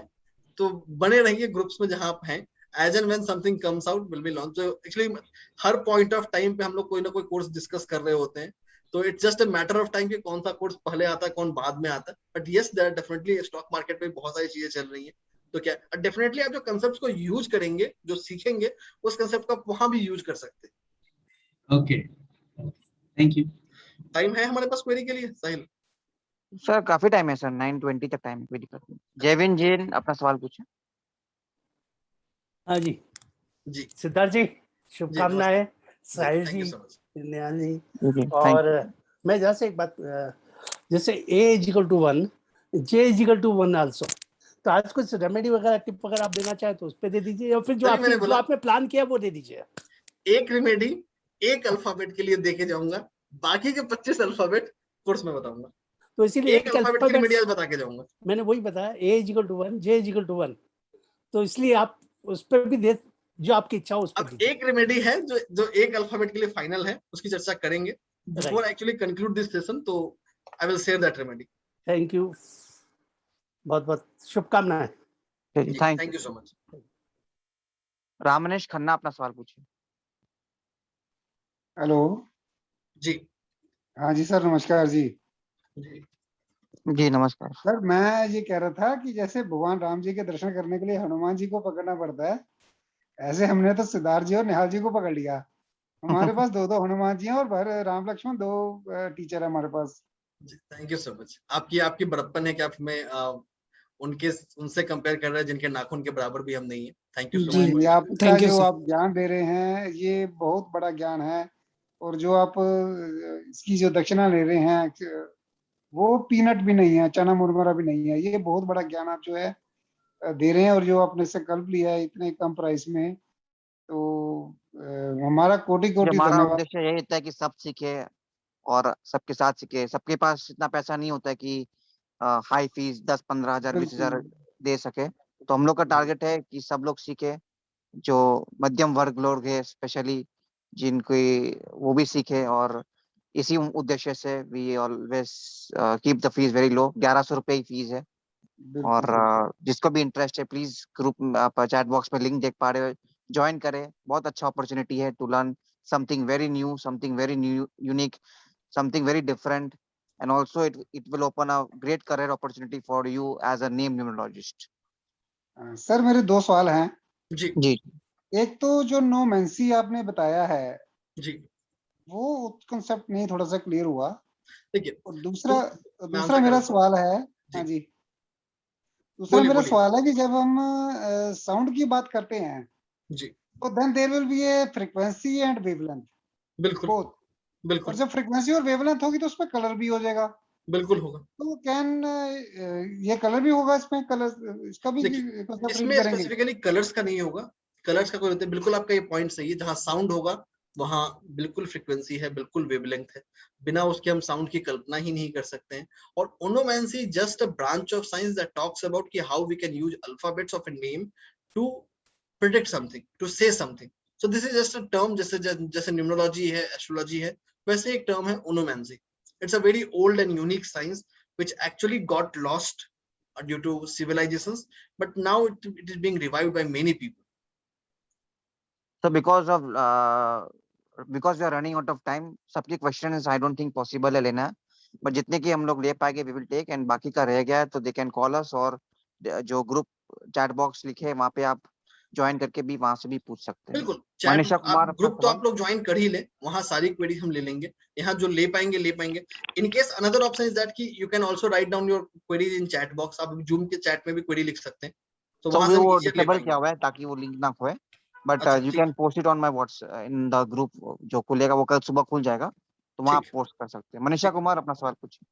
तो बने रहिए ग्रुप्स में जहां आप हैं। As and when something comes out will be launch. तो एक्चुअली हर पॉइंट ऑफ टाइम पे हम लोग कोई ना कोई कोर्स डिस्कस कर रहे होते हैं, तो it's just a matter of time कि कौन सा कोर्स पहले आता है, कौन बाद में आता है। But yes, there definitely stock market में बहुत सारी चीजें चल रही हैं, तो क्या डेफिनेटली आप जो कंसेप्ट्स को यूज करेंगे, जो सीखेंगे, उस कंसेप्ट को आप वहां भी यूज कर सकते हैं। Okay, thank you. टाइम है हमारे पास क्वेरी के लिए साहिल? सर काफी टाइम है सर, 9:20 तक टाइम है, कोई दिक्कत नहीं। जयविन जैन अपना सवाल पूछे। हाँ जी जी सिद्धार्थ जी, शुभकामनाएं Sahil thank you ji, so much. Nihal ji. और मैं जैसे एक बात, जैसे A = 1, J = 1 आल्सो, तो आज कुछ रेमेडी वगैरह टिप वगैरह आप देना चाहे तो उस पे दे दीजिए, या फिर जो तभी आपकी मैंने जो बोला आपने प्लान किया वो दे दीजिए। एक रेमेडी एक अल्फाबेट के लिए देके जाऊंगा, बाकी के 25 अल्फाबेट कोर्स में बताऊंगा। तो इसीलिए एक एक अल्फाबेट की रेमेडी आज अल्फाबेट बता के जाऊंगा। मैंने वही बताया, A = 1, J = 1, तो इसलिए आप उस पर भी दे, जो आपकी इच्छा हो उस पर अब दीजिए। एक रेमेडी है जो एक अल्फाबेट के लिए फाइनल है, उसकी चर्चा करेंगे before actually conclude this session, तो I will share that remedy. Thank you, बहुत बहुत शुभकामनाएं। Thank thank you so much. Ramnesh Khanna अपना सवाल पूछिए। हेलो जी हाँ जी सर, नमस्कार जी। जी जी नमस्कार। सर मैं ये कह रहा था कि जैसे भगवान राम जी के दर्शन करने के लिए हनुमान जी को पकड़ना पड़ता है, ऐसे हमने तो सिद्धार्थ जी और निहाल जी को पकड़ लिया। हमारे पास दो हनुमान जी हैं और राम लक्ष्मण 2 टीचर है हमारे पास। Thank you so much. आपकी बड़प्पन है कि आप हमें उनसे कंपेयर कर रहे हैं जिनके नाखून के बराबर भी हम नहीं है। Thank you so much. जी, आपका जो आप ज्ञान दे रहे हैं ये बहुत बड़ा ज्ञान है, और जो आप इसकी जो दक्षिणा ले रहे हैं वो पीनट भी नहीं है, चना मुरमुरा भी नहीं है, ये बहुत बड़ा ज्ञान आप जो है दे रहे हैं, और जो आपने संकल्प लिया है इतने कम प्राइस में, तो हमारा कोटि कोटि हमारा धन्यवाद। उद्देश्य यही होता है कि सब सीखे और सबके साथ सीखे। सबके पास इतना पैसा नहीं होता है कि हाई फीस 10-15 हजार 20 हजार दे सके, तो हम लोग का टारगेट है कि सब लोग सीखे, जो मध्यम वर्ग लोग है स्पेशली जिनकी वो भी सीखे, और इसी उद्देश्य से we always keep the fees very low. 1100 रुपए ही फीस है। और जिसको भी इंटरेस्ट है प्लीज ग्रुप आप चैट बॉक्स में लिंक देख पा रहे हो, ज्वाइन करें। बहुत अच्छा अपॉर्चुनिटी है to learn something very new, something very new unique, something very different, and also it will open a great career opportunity for you as a name numerologist. Sir मेरे 2 सवाल हैं जी जी। एक तो जो नोमैंसी आपने बताया है जी, वो कंसेप्ट नहीं थोड़ा सा क्लियर हुआ। देखिए, और दूसरा answer मेरा कर सवाल है, हाँ जी, दूसरा बोलिए, मेरा बोलिए। सवाल है कि जब हम साउंड की बात करते हैं जी तो then there will be a frequency and wavelength, बिल्कुल बोथ। और बिल्कुल जब फ्रीक्वेंसी और वेवलेंथ होगी तो उसमें कलर भी हो जाएगा, बिल्कुल होगा। तो कैन ये कलर भी होगा इसमें, कलर इसका भी देखिए, concept इसमें read करेंगे? स्पेसिफिकली कलर्स का नहीं होगा, कलर्स का कोई होता है। बिल्कुल आपका ये पॉइंट सही है, जहाँ साउंड होगा वहाँ बिल्कुल फ्रीक्वेंसी है, बिल्कुल वेवलेंथ है, बिना उसके हम साउंड की कल्पना ही नहीं कर सकते हैं। और onomancy just a branch of science that talks about कि how we can use alphabets of a name to predict something, to say something. So this is just a term, जैसे न्यूमरोलॉजी है, astrology है, वैसे एक term है onomancy. It's a very old and unique science which actually got lost due to civilizations, but now it is being revived by many people. So because we are running out of time, सबके questions I don't think possible है लेना, but जितने की हम लोग ले पाएंगे we will take, and बाकी का रह गया है तो they can call us, और जो ग्रुप चैट बॉक्स लिखे है वहाँ पे आप ज्वाइन करके भी वहां से भी पूछ सकते हैं। बिल्कुल, मनीषा चैट कुमार आप ग्रुप तो आप लोग ज्वाइन कर ही ले, वहां सारी क्वेरी हम ले लेंगे, यहाँ जो ले पाएंगे। In case another option is that कि you can also write down your queries in chat box. आप जूम के चैट में भी क्वेरी लिख सकते हैं, तो वहां से हम वो easier ले डिसेबल पाएंगे। किया हुआ है ताकि वो लिंक ना खोए, बट अच्छा, यू ठीक can post it on my what's in the group जो खुलेगा, वो कल सुबह खुल जाएगा, तो वहाँ आप ठीक पोस्ट कर सकते हैं। मनीषा ठीक कुमार अपना सवाल पूछिए।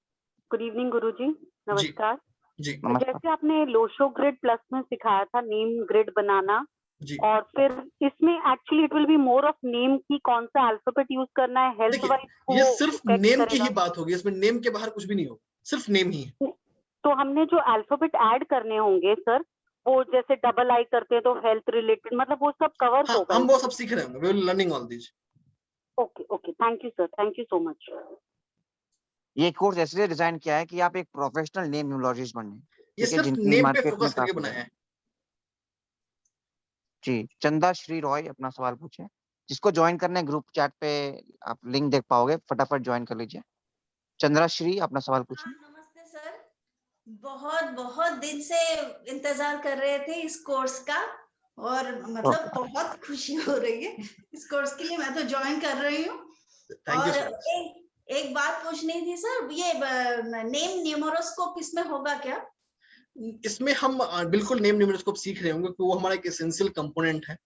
गुड इवनिंग गुरुजी, नमस्कार। जी नमस्कार। जैसे आपने लोशो ग्रिड प्लस में सिखाया था नेम ग्रिड बनाना, जी। और फिर इसमें actually it will be more of name की कौन सा अल्फाबेट यूज करना है, हेल्थ देखिए, वाइज ये सिर्फ affect नेम की करेगा। ही बात होगी, इसमें नेम के बाहर कुछ भी नहीं होगा, सिर्फ नेम ही है। तो हमने जो अल्फाबेट ऐड करने होंगे सर, वो जैसे डबल आई करते हैं तो हेल्थ रिलेटेड, मतलब वो सब कवर हाँ, होगा। हम वो सब सीख रहे होंगे, we will learning all this. Okay okay, thank you sir, thank you so much. ये कोर्स ऐसे डिजाइन किया है कि आप एक प्रोफेशनल नेम न्यूमरोलॉजिस्ट बने, ये ठीक है, सिर्फ जिनकी नेम पे मार्केट में फोकस करके काफी बनाया है। है। जी, चंदा श्री रॉय अपना सवाल पूछे। जिसको ज्वाइन करना है ग्रुप चैट पे आप लिंक देख पाओगे, फटाफट ज्वाइन कर लीजिए। चंद्रा श्री अपना सवाल पूछे। नमस्ते सर, बहुत बहुत दिन से इंतजार कर रहे थे इस कोर्स का, और मतलब बहुत खुशी हो रही है इस कोर्स के लिए। मैं तो ज्वाइन कर रही हूँ। और एक बात पूछनी थी सर, ये नेम न्यूमरोस्कोप इसमें होगा क्या? इसमें हम बिल्कुल नेम न्यूमरोस्कोप सीख रहे होंगे, क्योंकि वो हमारा एक एसेंशियल कंपोनेंट है।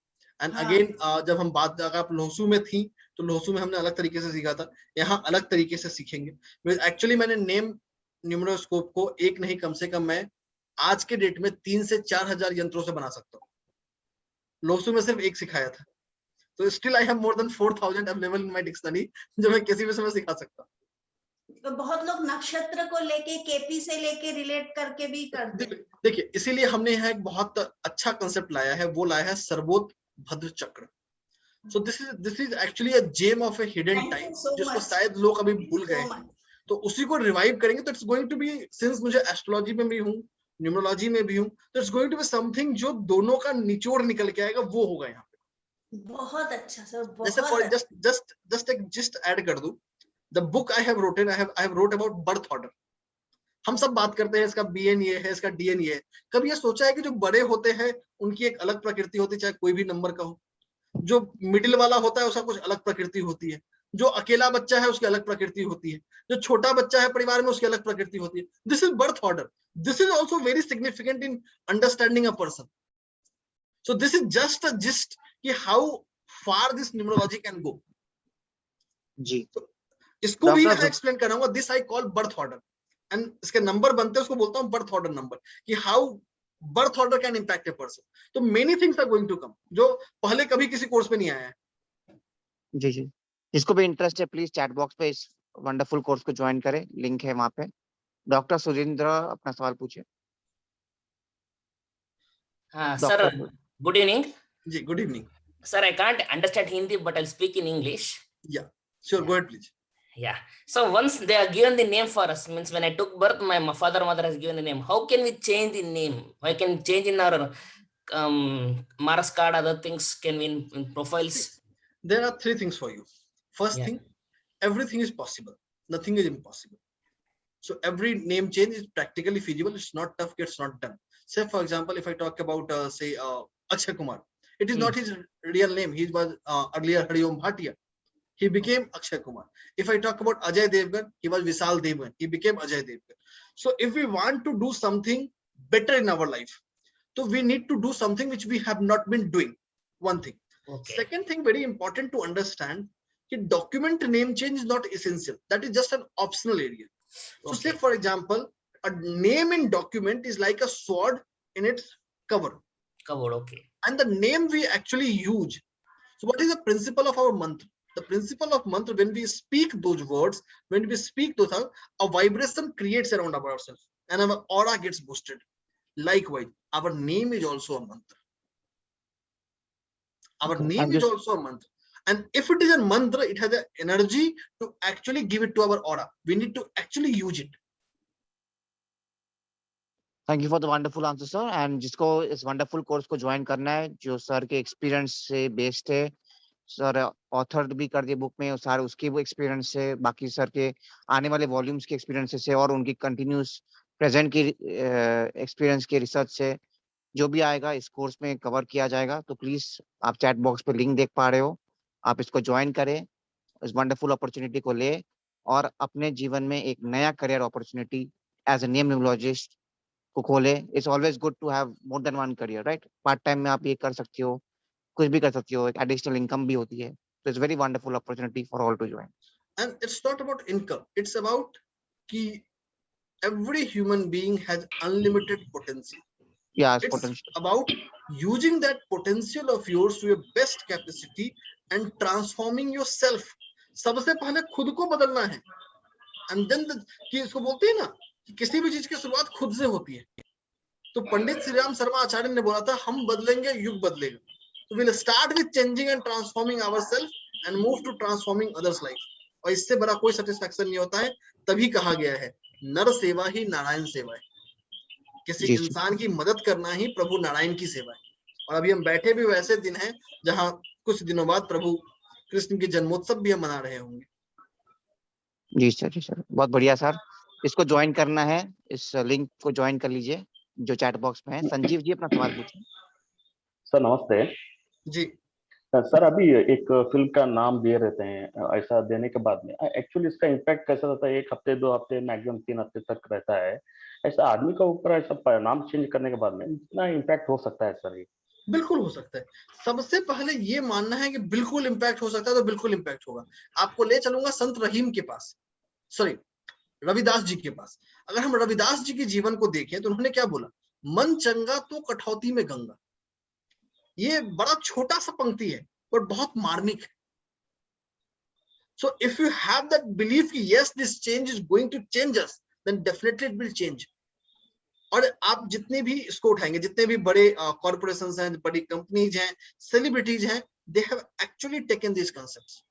एंड अगेन जब हम बात, अगर आप लोहसू में थी तो लोहसू में हमने अलग तरीके से सीखा था, यहाँ अलग तरीके से सीखेंगे। एक्चुअली मैंने नेम न्यूमरोस्कोप को एक नहीं, कम से कम मैं आज के डेट में 3 से 4 हजार यंत्रों से बना सकता हूँ। लोसू में सिर्फ एक सिखाया था, तो still I have more then 4000 available in my dictionary, जो मैं किसी भी समय सिखा सकता हूँ। तो बहुत लोग नक्षत्र को लेके, केपी से लेके रिलेट करके भी करते हैं। देखिए, इसीलिए हमने यहाँ एक बहुत अच्छा कंसेप्ट लाया है, वो लाया है Sarvato Bhadra Chakra. So this is actually a gem of a hidden Thank you time, so जिसको much. शायद लोग अभी Thank you भूल so गए हैं। much. तो उसी को रिवाइव करेंगे, तो it's going to be, since मुझे एस्ट्रोलॉजी में भी हूँ, न्यूमरोलॉजी में भी हूँ, तो it's going to be something जो दोनों का निचोड़ निकल के आएगा, वो होगा यहाँ पे। बहुत अच्छा सर, जैसे बहुत फॉर अच्छा। जस्ट एक जिस्ट ऐड कर दूं, the book I have rotten, I have wrote about birth order. हम सब बात करते हैं इसका बीएन ये है, इसका डीएन ये है। कभी ये सोचा है कि जो बड़े होते हैं उनकी एक अलग प्रकृति होती है, चाहे कोई भी नंबर का हो। जो मिडिल वाला होता है उसका कुछ अलग प्रकृति होती है। जो अकेला बच्चा है उसकी अलग प्रकृति होती है। जो छोटा बच्चा है परिवार में उसकी अलग प्रकृति होती है। This is birth order. This is also very significant in understanding a person. So this is just a gist कि how far this numerology can go. जी, तो इसको भी डॉक्टर यहाँ एक्सप्लेन कराऊंगा। This I call birth order, and इसके number बनते हैं, उसको बोलता हूँ बर्थ ऑर्डर नंबर, कि how birth order can impact a person. तो many things are going to come, जो पहले कभी किसी कोर्स में नहीं आया है। जी जी, जिसको भी इंटरेस्ट है प्लीज चैट बॉक्स पे इस वंडरफुल कोर्स को ज्वाइन करें, लिंक है वहाँ पे। डॉक्टर सुरेंद्र अपना सवाल पूछिए। Sir, doctor good evening. जी, good evening. Sir, I can't understand Hindi, but I'll speak in English. Yeah, sure, go ahead please. Yeah. So once they are given the name for us, means when I took birth, my father, mother has given the name. How can we change the name? How can change in our Mars card, other things? Can we in profiles? There are 3 things for you. First Yeah. thing, everything is possible. Nothing is impossible. So every name change is practically feasible. It's not tough, it's not done. Say for example, if I talk about say Akshay Kumar, it is not his real name. He was earlier Hariom Bhatia. He became Akshay Kumar. If I talk about Ajay Devgan, he was Vishal Devgan. He became Ajay Devgan. So if we want to do something better in our life, so we need to do something which we have not been doing. One thing. Okay. Second thing, very important to understand, that document name change is not essential. That is just an optional area. So Okay. say for example, a name in document is like a sword in its cover. Covered. Okay. And the name we actually use. So what is the principle of our mantra? The principle of mantra, when we speak those words, when we speak those, a vibration creates around ourselves and our aura gets boosted. Likewise, our name is also a mantra. Our Okay, name is also a mantra. And if it is a mantra, it has an energy to actually give it to our aura. We need to actually use it. Thank you for the wonderful answer sir. And जिसको इस wonderful course को join करना है, जो sir के experience से based है, sir author भी कर दिए बुक में, और सर उसकी वो एक्सपीरियंस से, बाकी सर के आने वाले वॉल्यूम्स के एक्सपीरियंस से, और उनकी कंटिन्यूस प्रेजेंट की एक्सपीरियंस के रिसर्च से जो भी आएगा इस कोर्स में कवर किया जाएगा। तो प्लीज आप चैट बॉक्स पे लिंक देख पा रहे हो, आप इसको ज्वाइन करें, इस वंडरफुल अपॉर्चुनिटी को ले, और अपने जीवन में एक नया career opportunity as a name numerologist को खोले। It's always good to have more than one career, right? Part time में आप ये कर सकते हो, कुछ भी कर सकते हो, एक एडिशनल इनकम भी होती है। तो it's very wonderful opportunity for all to join. And it's not about income. It's about कि every human being has unlimited potential. Yes, It's potential. about using that potential of yours to your best capacity and transforming yourself. सबसे पहले खुद को बदलना है, and then कि इसको बोलते हैं ना कि किसी भी चीज की शुरुआत खुद से होती है। तो पंडित श्री राम शर्मा आचार्य ने बोला था, हम बदलेंगे युग बदलेगा। So we'll start with changing and transforming ourselves and move to transforming others' life. और इससे बड़ा कोई सेटिस्फैक्शन नहीं होता है। तभी कहा गया है, नर सेवा ही नारायण सेवा है। किसी जी। इंसान की मदद करना ही प्रभु नारायण की सेवा है। और अभी हम बैठे भी वैसे दिन हैं जहां कुछ दिनों बाद प्रभु कृष्ण की जन्मोत्सव भी हम मना रहे होंगे। जी सर, जी सर, बहुत बढ़िया सर। इसको ज्वाइन करना है, इस लिंक को ज्वाइन कर लीजिए जो चैट बॉक्स में है। संजीव जी अपना सवाल पूछिए। सर नमस्ते जी सर, अभी एक फिल्म का नाम दिए रहते हैं, ऐसा देने के बाद में एक्चुअली इसका इम्पैक्ट कैसा रहता है? 1 हफ्ते 2 हफ्ते मैक्सिमम 3 हफ्ते तक रहता है। ऐसा आदमी का ऊपर ऐसा नाम चेंज करने के बाद में इतना इम्पैक्ट हो सकता है सर? ये बिल्कुल हो सकता है। सबसे पहले ये मानना है कि बिल्कुल इम्पैक्ट हो सकता है, तो बिल्कुल इम्पैक्ट होगा। आपको ले चलूंगा संत रहीम के पास, सॉरी रविदास जी के पास। अगर हम रविदास जी के जीवन को देखें तो उन्होंने क्या बोला मन चंगा तो कठौती में गंगा। ये बड़ा छोटा सा पंक्ति है पर बहुत मार्मिक है। So if you have that belief कि yes this change is going to change us, then definitely it will change. और आप जितने भी इसको उठाएंगे, जितने भी बड़े कॉर्पोरेशंस हैं, बड़ी कंपनीज हैं, सेलिब्रिटीज हैं, they have actually taken this concepts.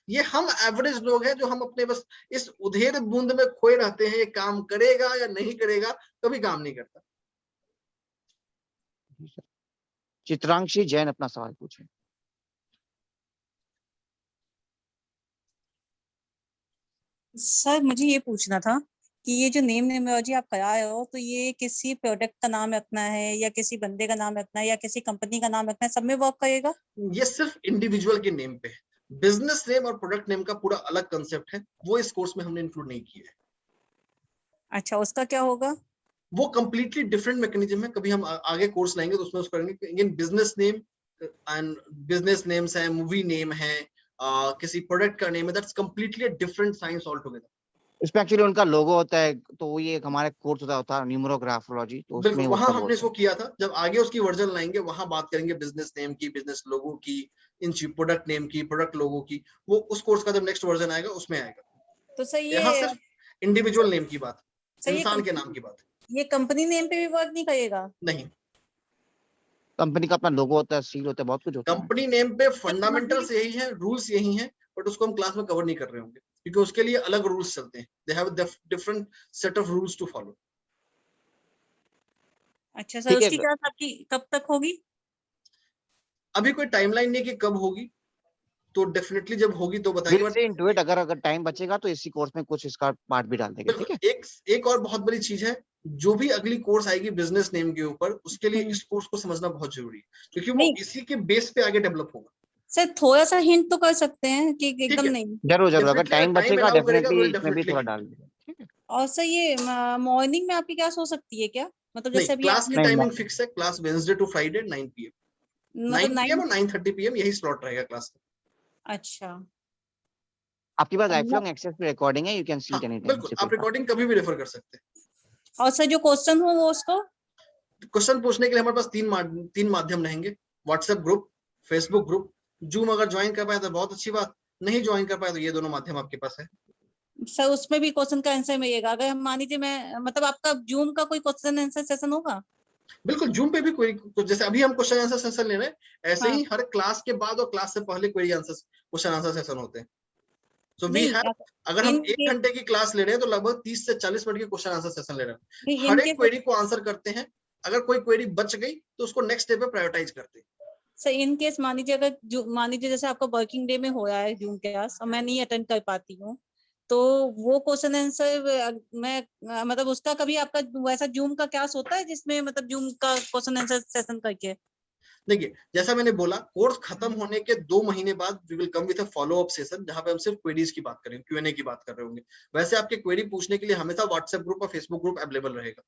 ये हम एवरेज लोग हैं जो हम अपने बस इस उधेड़ बूंद में खोए रहते हैं, ये काम करेगा या नहीं करेगा, कभी काम नहीं करता। चित्रांशी जैन अपना सवाल पूछे। सर मुझे ये पूछना था कि ये जो नेम न्यूमरोलॉजी आप करा रहे हो, तो ये किसी प्रोडक्ट का नाम रखना है या किसी बंदे का नाम रखना है या किसी कंपनी का नाम रखना है, सब में वर्क करेगा? ये सिर्फ इंडिविजुअल के नेम पे है। बिजनेस नेम और प्रोडक्ट नेम का पूरा अलग कंसेप्ट है, वो इस कोर्स में हमने इंक्लूड नहीं किया है। अच्छा, उसका क्या होगा? वो कंप्लीटली डिफरेंट मैकेनिज्म है, कभी हम आगे कोर्स लाएंगे तो उसमें उसको करेंगे। Business name and business names है, मूवी नेम है, किसी प्रोडक्ट का नेम है, that's completely a different science all together. इसमें एक्चुअली उनका लोगो होता है, तो ये एक हमारा कोर्स होता था न्यूमरोग्राफोलॉजी, तो उसमें बिल्कुल वो वहां सब हमने होता इसको किया था। जब आगे उसकी वर्जन लाएंगे वहां बात करेंगे बिजनेस नेम की, बिजनेस लोगो की, इन प्रोडक्ट नेम की, प्रोडक्ट लोगो की। वो उस कोर्स का जब नेक्स्ट वर्जन आएगा उसमें आएगा। तो सर यहाँ ये सिर्फ इंडिविजुअल नेम की बात, सर इंसान के नाम की बात ये कंपनी नेम पे भी वर्क नहीं करेगा? नहीं। कंपनी का अपना लोगो होता है, सील होता है, बहुत कुछ होता है। कंपनी नेम पे फंडामेंटल्स यही है, रूल्स यही हैं, बट उसको हम क्लास में कवर नहीं कर रहे होंगे क्योंकि उसके लिए अलग रूल्स चलते हैं। They have different set of rules to follow. अच्छा सर, उसकी क्लास आपकी कब तक होगी? अभी कोई टाइमलाइन नहीं कि कब होगी, तो डेफिनेटली जब होगी तो बताएंगे। अगर टाइम बचेगा तो इसी कोर्स में कुछ इसका पार्ट भी डाल देंगे, ठीक है? एक और बहुत बड़ी चीज है, जो भी अगली कोर्स आएगी बिजनेस नेम के ऊपर, उसके लिए इस कोर्स को समझना बहुत जरूरी है क्योंकि वो इसी के बेस पे आगे डेवलप होगा। सर थोड़ा सा हिंट तो कर सकते हैं कि एकदम नहीं? जरूर अगर टाइम बचेगा डेफिनेटली इसमें भी थोड़ा डाल देंगे, ठीक है? और सर ये मॉर्निंग में आपकी क्लास हो सकती है क्या? मतलब जैसे अभी क्लास की टाइमिंग फिक्स है, class Wednesday to Friday 9 PM, 9 PM और 9:30 PM यही स्लॉट रहेगा क्लास का। अच्छा, आपके पास लाइफलॉन्ग एक्सेस टू रिकॉर्डिंग है, you can see it any time. बिल्कुल, आप रिकॉर्डिंग कभी भी रेफर कर सकते हैं। और सर जो क्वेश्चन हो वो उसको क्वेश्चन पूछने के लिए हमारे पास तीन माध्यम रहेंगे, WhatsApp group, Facebook group. Zoom अगर ज्वाइन कर पाए तो बहुत अच्छी बात, नहीं ज्वाइन कर पाए तो ये दोनों माध्यम आपके पास है। सर उसमें भी क्वेश्चन का आंसर मिलेगा? अगर हम मान लीजिए मैं मतलब आपका जूम का कोई क्वेश्चन आंसर सेशन होगा? बिल्कुल, जूम पे भी कोई, जैसे अभी हम क्वेश्चन आंसर सेशन ले रहे हैं, ऐसे ही हर क्लास के बाद और क्लास से पहले क्वेश्चन आंसर सेशन होते हैं। सो वी हैव, अगर हम 1 घंटे की क्लास ले रहे हैं तो लगभग 30 से 40 मिनट के क्वेश्चन आंसर सेशन ले रहे हैं। हर एक क्वेरी को आंसर करते हैं। अगर कोई क्वेरी बच गई तो उसको नेक्स्ट डे पे प्रायोरिटाइज करते हैं। सर इन केस मान लीजिए अगर मान लीजिए जैसे आपका वर्किंग डे में हो रहा है जूम क्लास और मैं नहीं अटेंड कर पाती हूँ, तो वो क्वेश्चन आंसर मैं मतलब उसका कभी आपका वैसा जूम का क्लास होता है जिसमें मतलब जूम का क्वेश्चन आंसर सेशन करके? देखिए, जैसा मैंने बोला, कोर्स खत्म होने के 2 महीने बाद we will come with a follow up session जहां पे हम सिर्फ क्वेरीज की बात करेंगे, Q&A की बात कर रहे होंगे। वैसे आपके क्वेरी पूछने के लिए हमेशा व्हाट्सएप ग्रुप और फेसबुक ग्रुप अवेलेबल रहेगा।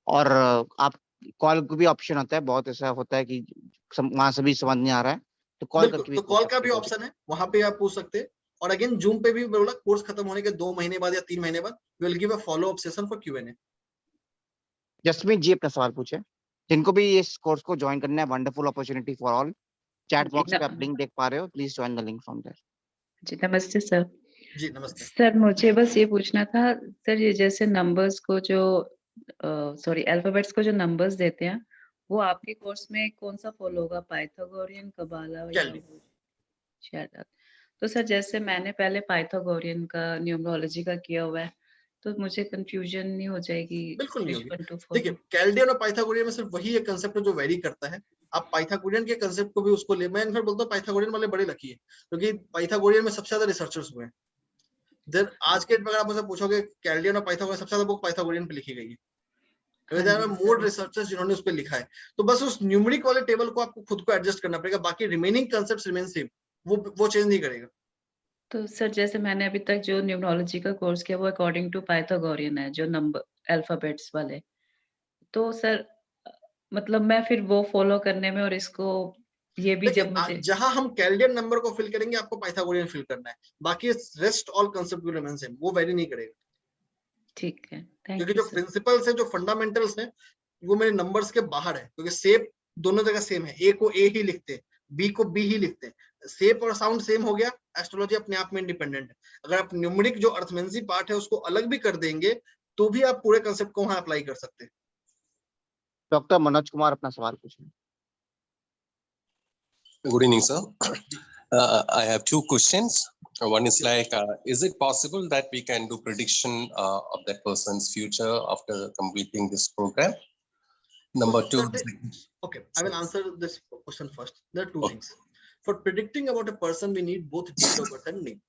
और आप कॉल को भी ऑप्शन होता है, बहुत ऐसा होता है कि वहां से भी समझ नहीं आ रहा है तो कॉल करके भी, तो कॉल का भी ऑप्शन है, वहां पे आप पूछ सकते हैं। और अगेन जूम पे भी बोला, कोर्स खत्म होने के 2 महीने बाद या 3 महीने बाद we will give a follow up session for Q&A। Jasmeet ji अपना सवाल पूछे। जिनको भी इस कोर्स को ज्वाइन करना है, wonderful opportunity for all. Chat box पे आप लिंक देख पा रहे हो, please join the link from there. जी नमस्ते सर। जी नमस्ते सर, मुझे बस ये पूछना था सर, ये जैसे नंबर्स को जो सॉरी अल्फाबेट्स को जो नंबर्स देते हैं, वो आपके कोर्स में कौन सा फॉलो होगा, पाइथागोरियन, कबाला या शायद? तो सर जैसे मैंने पहले पाइथागोरियन का न्यूमरोलॉजी का किया हुआ है, तो मुझे कंफ्यूजन नहीं हो जाएगी? बिल्कुल नहीं होगी। देखिए, कैल्डियन और पाइथागोरियन में सिर्फ वही एक कांसेप्ट है जो वेरी करता है। आप पाइथागोरियन के कांसेप्ट को भी उसको ले, मैं इनफैक्ट बोलता हूं पाइथागोरियन वाले बड़े लकी है क्योंकि पाइथागोरियन में सबसे ज्यादा रिसर्चर्स हुए हैं। देन आज के डेट में अगर आप मुझसे पूछोगे कैल्डियन और पाइथागोरियन, सबसे ज्यादा बुक पाइथागोरियन पे लिखी गई है। मोर रिसर्चर्स जिन्होंने उस पे लिखा है, तो बस उस न्यूमेरिक वाले टेबल को आपको खुद को एडजस्ट करना पड़ेगा, बाकी रिमेनिंग कांसेप्ट्स रिमेन सेम, वो चेंज नहीं करेगा। तो सर जैसे मैंने अभी तक जो न्यूमरोलॉजी का कोर्स किया वो अकॉर्डिंग टू पाइथागोरियन है, जो नंबर अल्फाबेट्स वाले। तो सर मतलब मैं फिर वो फॉलो करने में और इसको ये भी जब मुझे जहां हम कैल्डियन नंबर को फिल करेंगे आपको पाइथागोरियन फिल करना है, बाकी rest all concept will remain same, वो वेरी नहीं करेगा। ठीक है, थैंक क्योंकि यू जो सर। प्रिंसिपल्स है, जो फंडामेंटल्स है, वो मेरे नंबर्स के बाहर है, क्योंकि शेप दोनों जगह सेम है, ए को ए ही लिखते हैं, बी को बी ही लिखते हैं, शेप और साउंड सेम हो गया, एस्ट्रोलॉजी अपने आप में इंडिपेंडेंट है। अगर आप न्यूमेरिक जो अर्थमेंसी पार्ट है उसको अलग भी कर देंगे तो भी आप पूरे कंसेप्ट को वहां अप्लाई कर सकते हैं। डॉक्टर मनोज कुमार अपना सवाल पूछें। Good evening, sir. I have two questions. One is like, is it possible that we can do prediction of that person's future after completing this program? Number two. Okay, I will answer this question first. There are two things. For predicting about a person, we need both date of birth and name.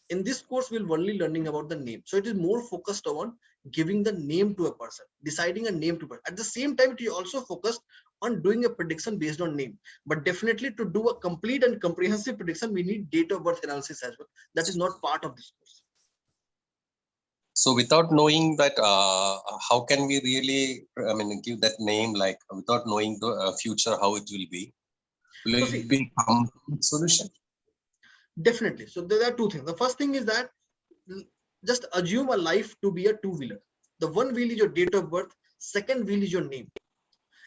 In this course, we'll only learning about the name. So it is more focused on giving the name to a person, deciding a name to person. At the same time, it is also focused on doing a prediction based on name. But definitely to do a complete and comprehensive prediction, we need date of birth analysis as well. That is not part of this course. So without knowing that, how can we really, give that name, like without knowing the future, how it will be? Will it be a complete solution? Definitely. So there are two things. The first thing is that just assume a life to be a two-wheeler. The one wheel is your date of birth, second wheel is your name.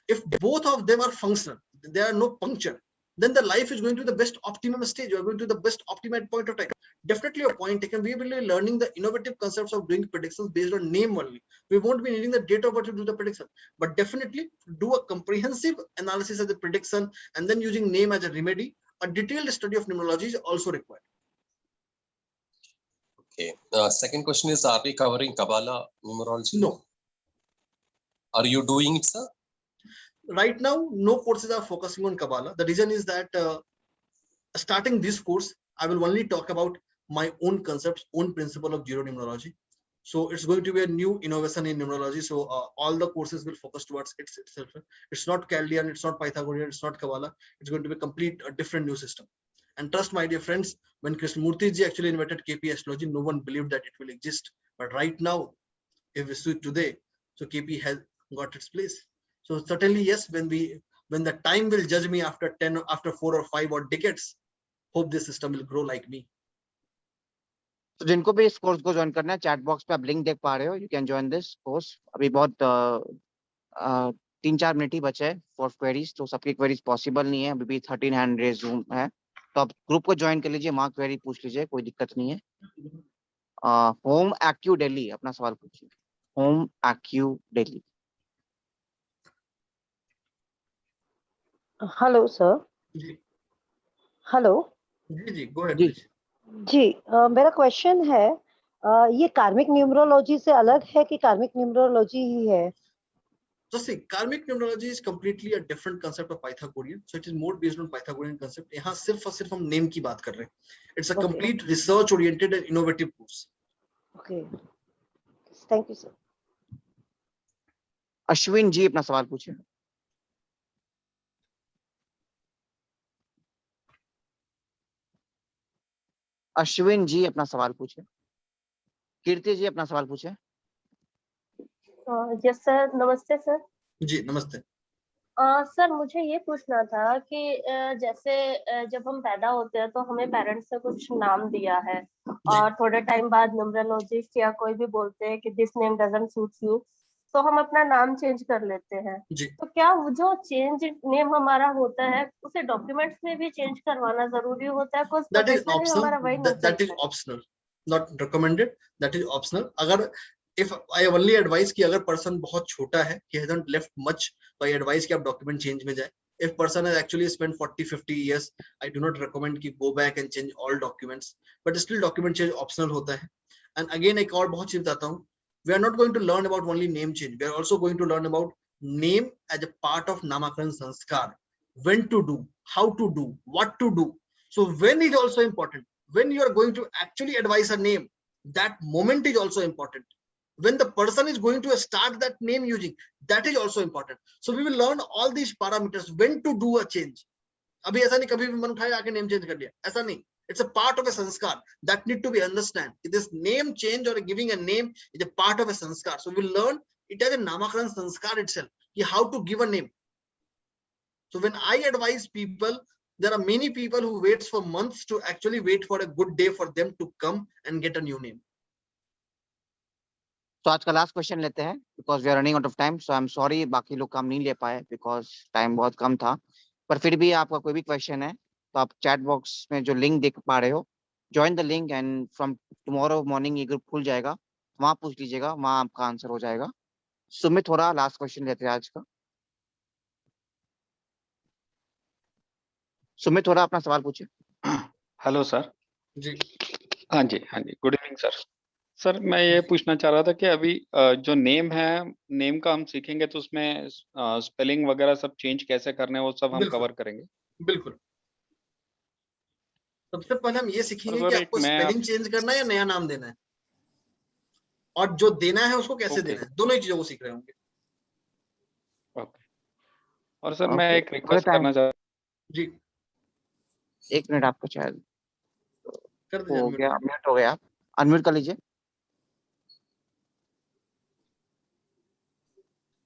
If both of them are functional, there are no puncture, then the life is going to the best optimum stage. You are going to the best optimum point of time. Definitely a point taken. We will be learning the innovative concepts of doing predictions based on name only. We won't be needing the date of birth to do the prediction, but definitely do a comprehensive analysis of the prediction and then using name as a remedy. A detailed study of numerology is also required. Okay. Second question is, are we covering Kabbalah numerology? No. Are you doing it, sir? Right now, no courses are focusing on Kabbalah. The reason is that starting this course, I will only talk about my own concepts, own principle of zero numerology. So it's going to be a new innovation in numerology. So all the courses will focus towards itself. It's not Chaldean, it's not Pythagorean, it's not Kabbalah. It's going to be a different new system. And trust, my dear friends, when Krishnamurti ji actually invented KP astrology, no one believed that it will exist. But right now, if we see today, so KP has got its place. So certainly, yes, when the time will judge me after 4 or 5 or decades, hope this system will grow like me. तो जिनको भी इस course को join करना है, chat box पे आप link देख पा रहे हो, you can join this course. अभी बहुत 3-4 मिनट ही बचे हैं फॉर क्वेरीज, तो सबकी क्वेरीज पॉसिबल नहीं है, अभी भी 13 हैंड रेज रूम है, तो आप ग्रुप को ज्वाइन कर लीजिए, वहां क्वेरी पूछ लीजिए, कोई दिक्कत नहीं है। होम एक्यू दिल्ली अपना सवाल पूछिए। होम एक्यू दिल्ली। Hello sir. हेलो जी गो अहेड जी। मेरा क्वेश्चन है, ये कार्मिक न्यूमरोलॉजी से अलग है कि कार्मिक न्यूमरोलॉजी ही है? So see, karmic numerology is completely a different concept of Pythagorean. So it is more based on Pythagorean concept. यहाँ सिर्फ और सिर्फ हम नेम की बात कर रहे हैं. It's a complete research oriented and innovative course. Okay. Thank you sir. Ashwin जी अपना सवाल पूछिए। अश्विन जी अपना सवाल पूछिए। कीर्ति जी अपना सवाल पूछिए। यस सर, नमस्ते सर। जी नमस्ते। सर मुझे ये पूछना था कि जैसे जब हम पैदा होते हैं तो हमें पेरेंट्स ने कुछ नाम दिया है और थोड़े टाइम बाद न्यूमरोलॉजिस्ट या कोई भी बोलते हैं कि this name doesn't suit you, तो हम अपना नाम चेंज कर लेते हैं। तो क्या वो जो चेंज नेम हमारा होता है उसे डॉक्यूमेंट्स में भी चेंज करवाना जरूरी होता है? That is optional. That is optional, not recommended. That is optional. अगर if I only advise कि अगर person बहुत छोटा है, he hasn't left much, तो I advise कि आप document change में जाए. If person has actually spent 40-50 years, I do not recommend कि go back and change all documents. But still document change optional होता है. And again एक और बहुत चीज बताता हूँ. We are not going to learn about only name change. We are also going to learn about name as a part of Namakaran Sanskar. When to do, how to do, what to do. So when is also important. When you are going to actually advise a name, that moment is also important. When the person is going to start that name using, that is also important. So we will learn all these parameters when to do a change. अभी ऐसा नहीं कभी भी मन उठाया आके name change कर लिया, ऐसा नहीं. It's a part of a sanskar that need to be understand. This name change or giving a name is a part of a sanskar. So we'll learn it as a Namakaran sanskar itself, how to give a name. So when I advise people, there are many people who waits for months to actually wait for a good day for them to come and get a new name. तो आज का last question लेते हैं because we are running out of time, so I am sorry बाकी लोग काम नहीं ले पाए बिकॉज टाइम बहुत कम था, पर फिर भी आपका कोई भी क्वेश्चन है तो आप चैट बॉक्स में जो लिंक देख पा रहे हो, join the link and from tomorrow morning ये ग्रुप खुल जाएगा, वहां पूछ लीजिएगा, वहां आपका आंसर हो जाएगा। सुमित, थोड़ा लास्ट क्वेश्चन लेते हैं आज का। सुमित, थोड़ा अपना सवाल पूछिए। Hello sir. जी हाँ जी, हाँ जी, गुड इवनिंग सर। सर मैं ये पूछना चाह रहा था कि अभी जो नेम है, नेम का हम सीखेंगे तो उसमें स्पेलिंग वगैरह सब चेंज कैसे करने हैं वो सब हम बिल्कुल। कवर करेंगे। बिल्कुल। सबसे पहले हम ये सीखेंगे और कि सर, आपको एक मैं स्पेलिंग चेंज करना है या नया नाम देना है, और जो देना है उसको कैसे देना है, दोनों ही चीजों को सीख रहे होंगे। ओके। और सर मैं Okay, एक थोड़ा रिक्वेस्ट टाइम, करना चाह जी 1 मिनट आपको शायद कर दीजिए हो unmute। गया, म्यूट हो गया, आप अनम्यूट कर लीजिए।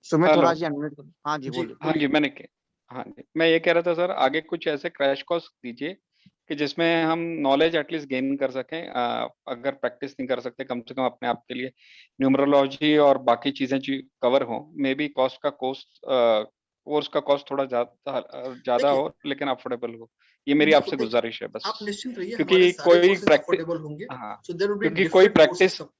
सुमित, हेलो। थोड़ा जी अनम्यूट कर, हाँ जी जी बोलिए। हाँ जी, हाँ जी, मैं ये कह रहा था सर, आगे कुछ ऐसे क्रैश कोर्स दीजिए कि जिसमें हम नॉलेज एटलीस्ट गेन कर सकें। अगर प्रैक्टिस नहीं कर सकते, कम से कम अपने आप के लिए न्यूमरोलॉजी और बाकी चीजें कवर हो। मे बी कोर्स का कॉस्ट थोड़ा ज्यादा देखिए हो लेकिन अफोर्डेबल हो। ये मेरी बिल्कुल, आपसे देखिए गुजारिश है बस। आप निश्चिंत रहिए, हमारे क्योंकि सारे कोई कोर्सेज प्रैक्टिस अफोर्डेबल होंगे। हाँ, सो देयर विल बी क्योंकि कोई डिफरेंट प्रैक्टिस कोर्सेज।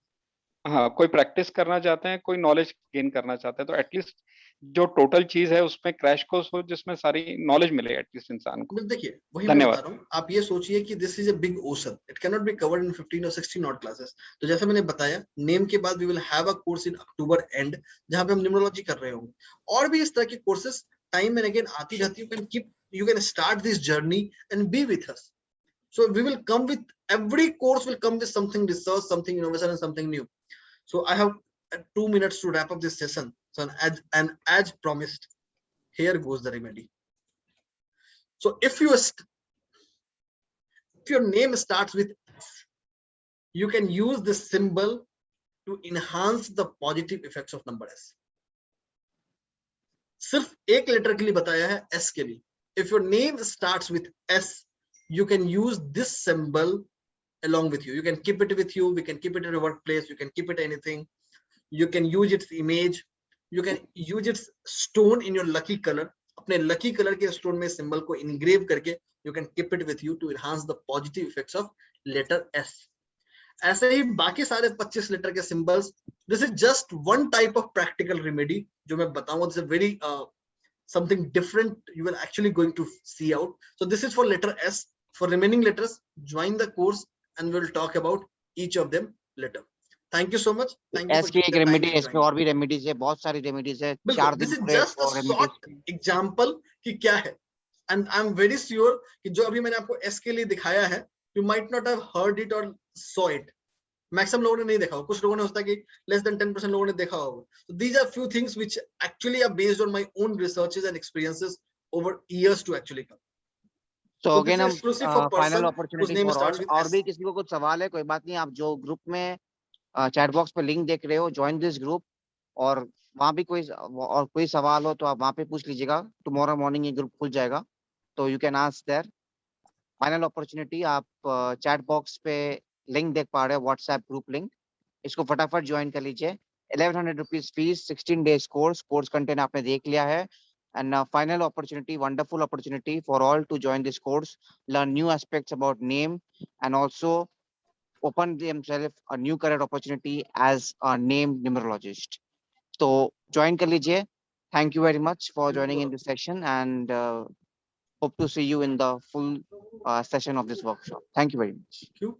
हाँ, कोई प्रैक्टिस करना चाहते हैं, कोई नॉलेज गेन करना चाहते हैं, तो एटलीस्ट जो टोटल चीज है उसमें क्रैश कोर्स हो जिसमें सारी नॉलेज मिले एटलीस्ट इंसान को। देखिए वही मैं बता धन्यवाद। रहा हूँ, आप ये सोचिए कि this is a big ocean, it can not be covered in 15 और 16 नॉट क्लासेस। तो जैसे मैंने बताया, नेम के बाद we will have a course in October end, जहां पे हम न्यूमरोलॉजी कर रहे होंगे, और भी इस तरह के कोर्सेज टाइम एंड अगेन आती रहती है। You can start this journey and B with us. So we will come with, every course will come with something research, something innovation and something new. So I have 2 minutes to wrap up this session. So as promised, here goes the remedy. So if your name starts with S, you can use this symbol to enhance the positive effects of number S. सिर्फ एक letter के लिए बताया है, S के लिए। If your name starts with S, you can use this symbol along with you. You can keep it with you. We can keep it in your workplace. You can keep it anything. You can use its image. You can use its stone in your lucky color. अपने lucky color के stone में symbol को engrave करके you can keep it with you to enhance the positive effects of letter S. ऐसे ही बाकी सारे 25 letter के symbols. This is just one type of practical remedy जो मैं बताऊंगा. This is a very something different you will actually going to see out. So this is for letter S. For remaining letters, join the course and we'll talk about each of them later. Thank you so much. Thank you S for की giving एक the time remedy to है, इसमें join. और भी remedies है, बहुत सारी remedies है, बिल्कुल, 4 this दिन is पूरे just a और रेमेडीज। short example कि क्या है, and I'm very sure कि जो अभी मैंने आपको S के लिए दिखाया है, you might not have heard it or saw it. Maximum लोगों ने नहीं देखा होगा, कुछ लोगों ने होता है कि less than 10% लोगों ने देखा होगा. So these are few things which actually are based on my own researches and experiences over years to actually come. तो So this अगेन is हम exclusive for final person whose opportunity name for starts all, with और S. भी किसी को कुछ सवाल है कोई बात नहीं, आप जो ग्रुप में चैट बॉक्स पे लिंक देख रहे हो, ज्वाइन दिस ग्रुप, और वहाँ भी कोई सवाल हो तो आप वहाँ पे पूछ लीजिएगा। टुमारो मॉर्निंग ये ग्रुप खुल जाएगा, तो you can ask there. Final opportunity, आप चैट बॉक्स पे लिंक देख पा रहे हो, व्हाट्सएप ग्रुप लिंक, इसको फटाफट ज्वाइन कर लीजिए। 1100 rupees fees, 16 days course content आपने देख लिया है, and final opportunity, wonderful opportunity for all to join this course, learn new aspects about name, and also open themselves a new career opportunity as a name numerologist. So join कर लीजिए. Thank you very much for joining in this session, and hope to see you in the full session of this workshop. Thank you very much. Thank you.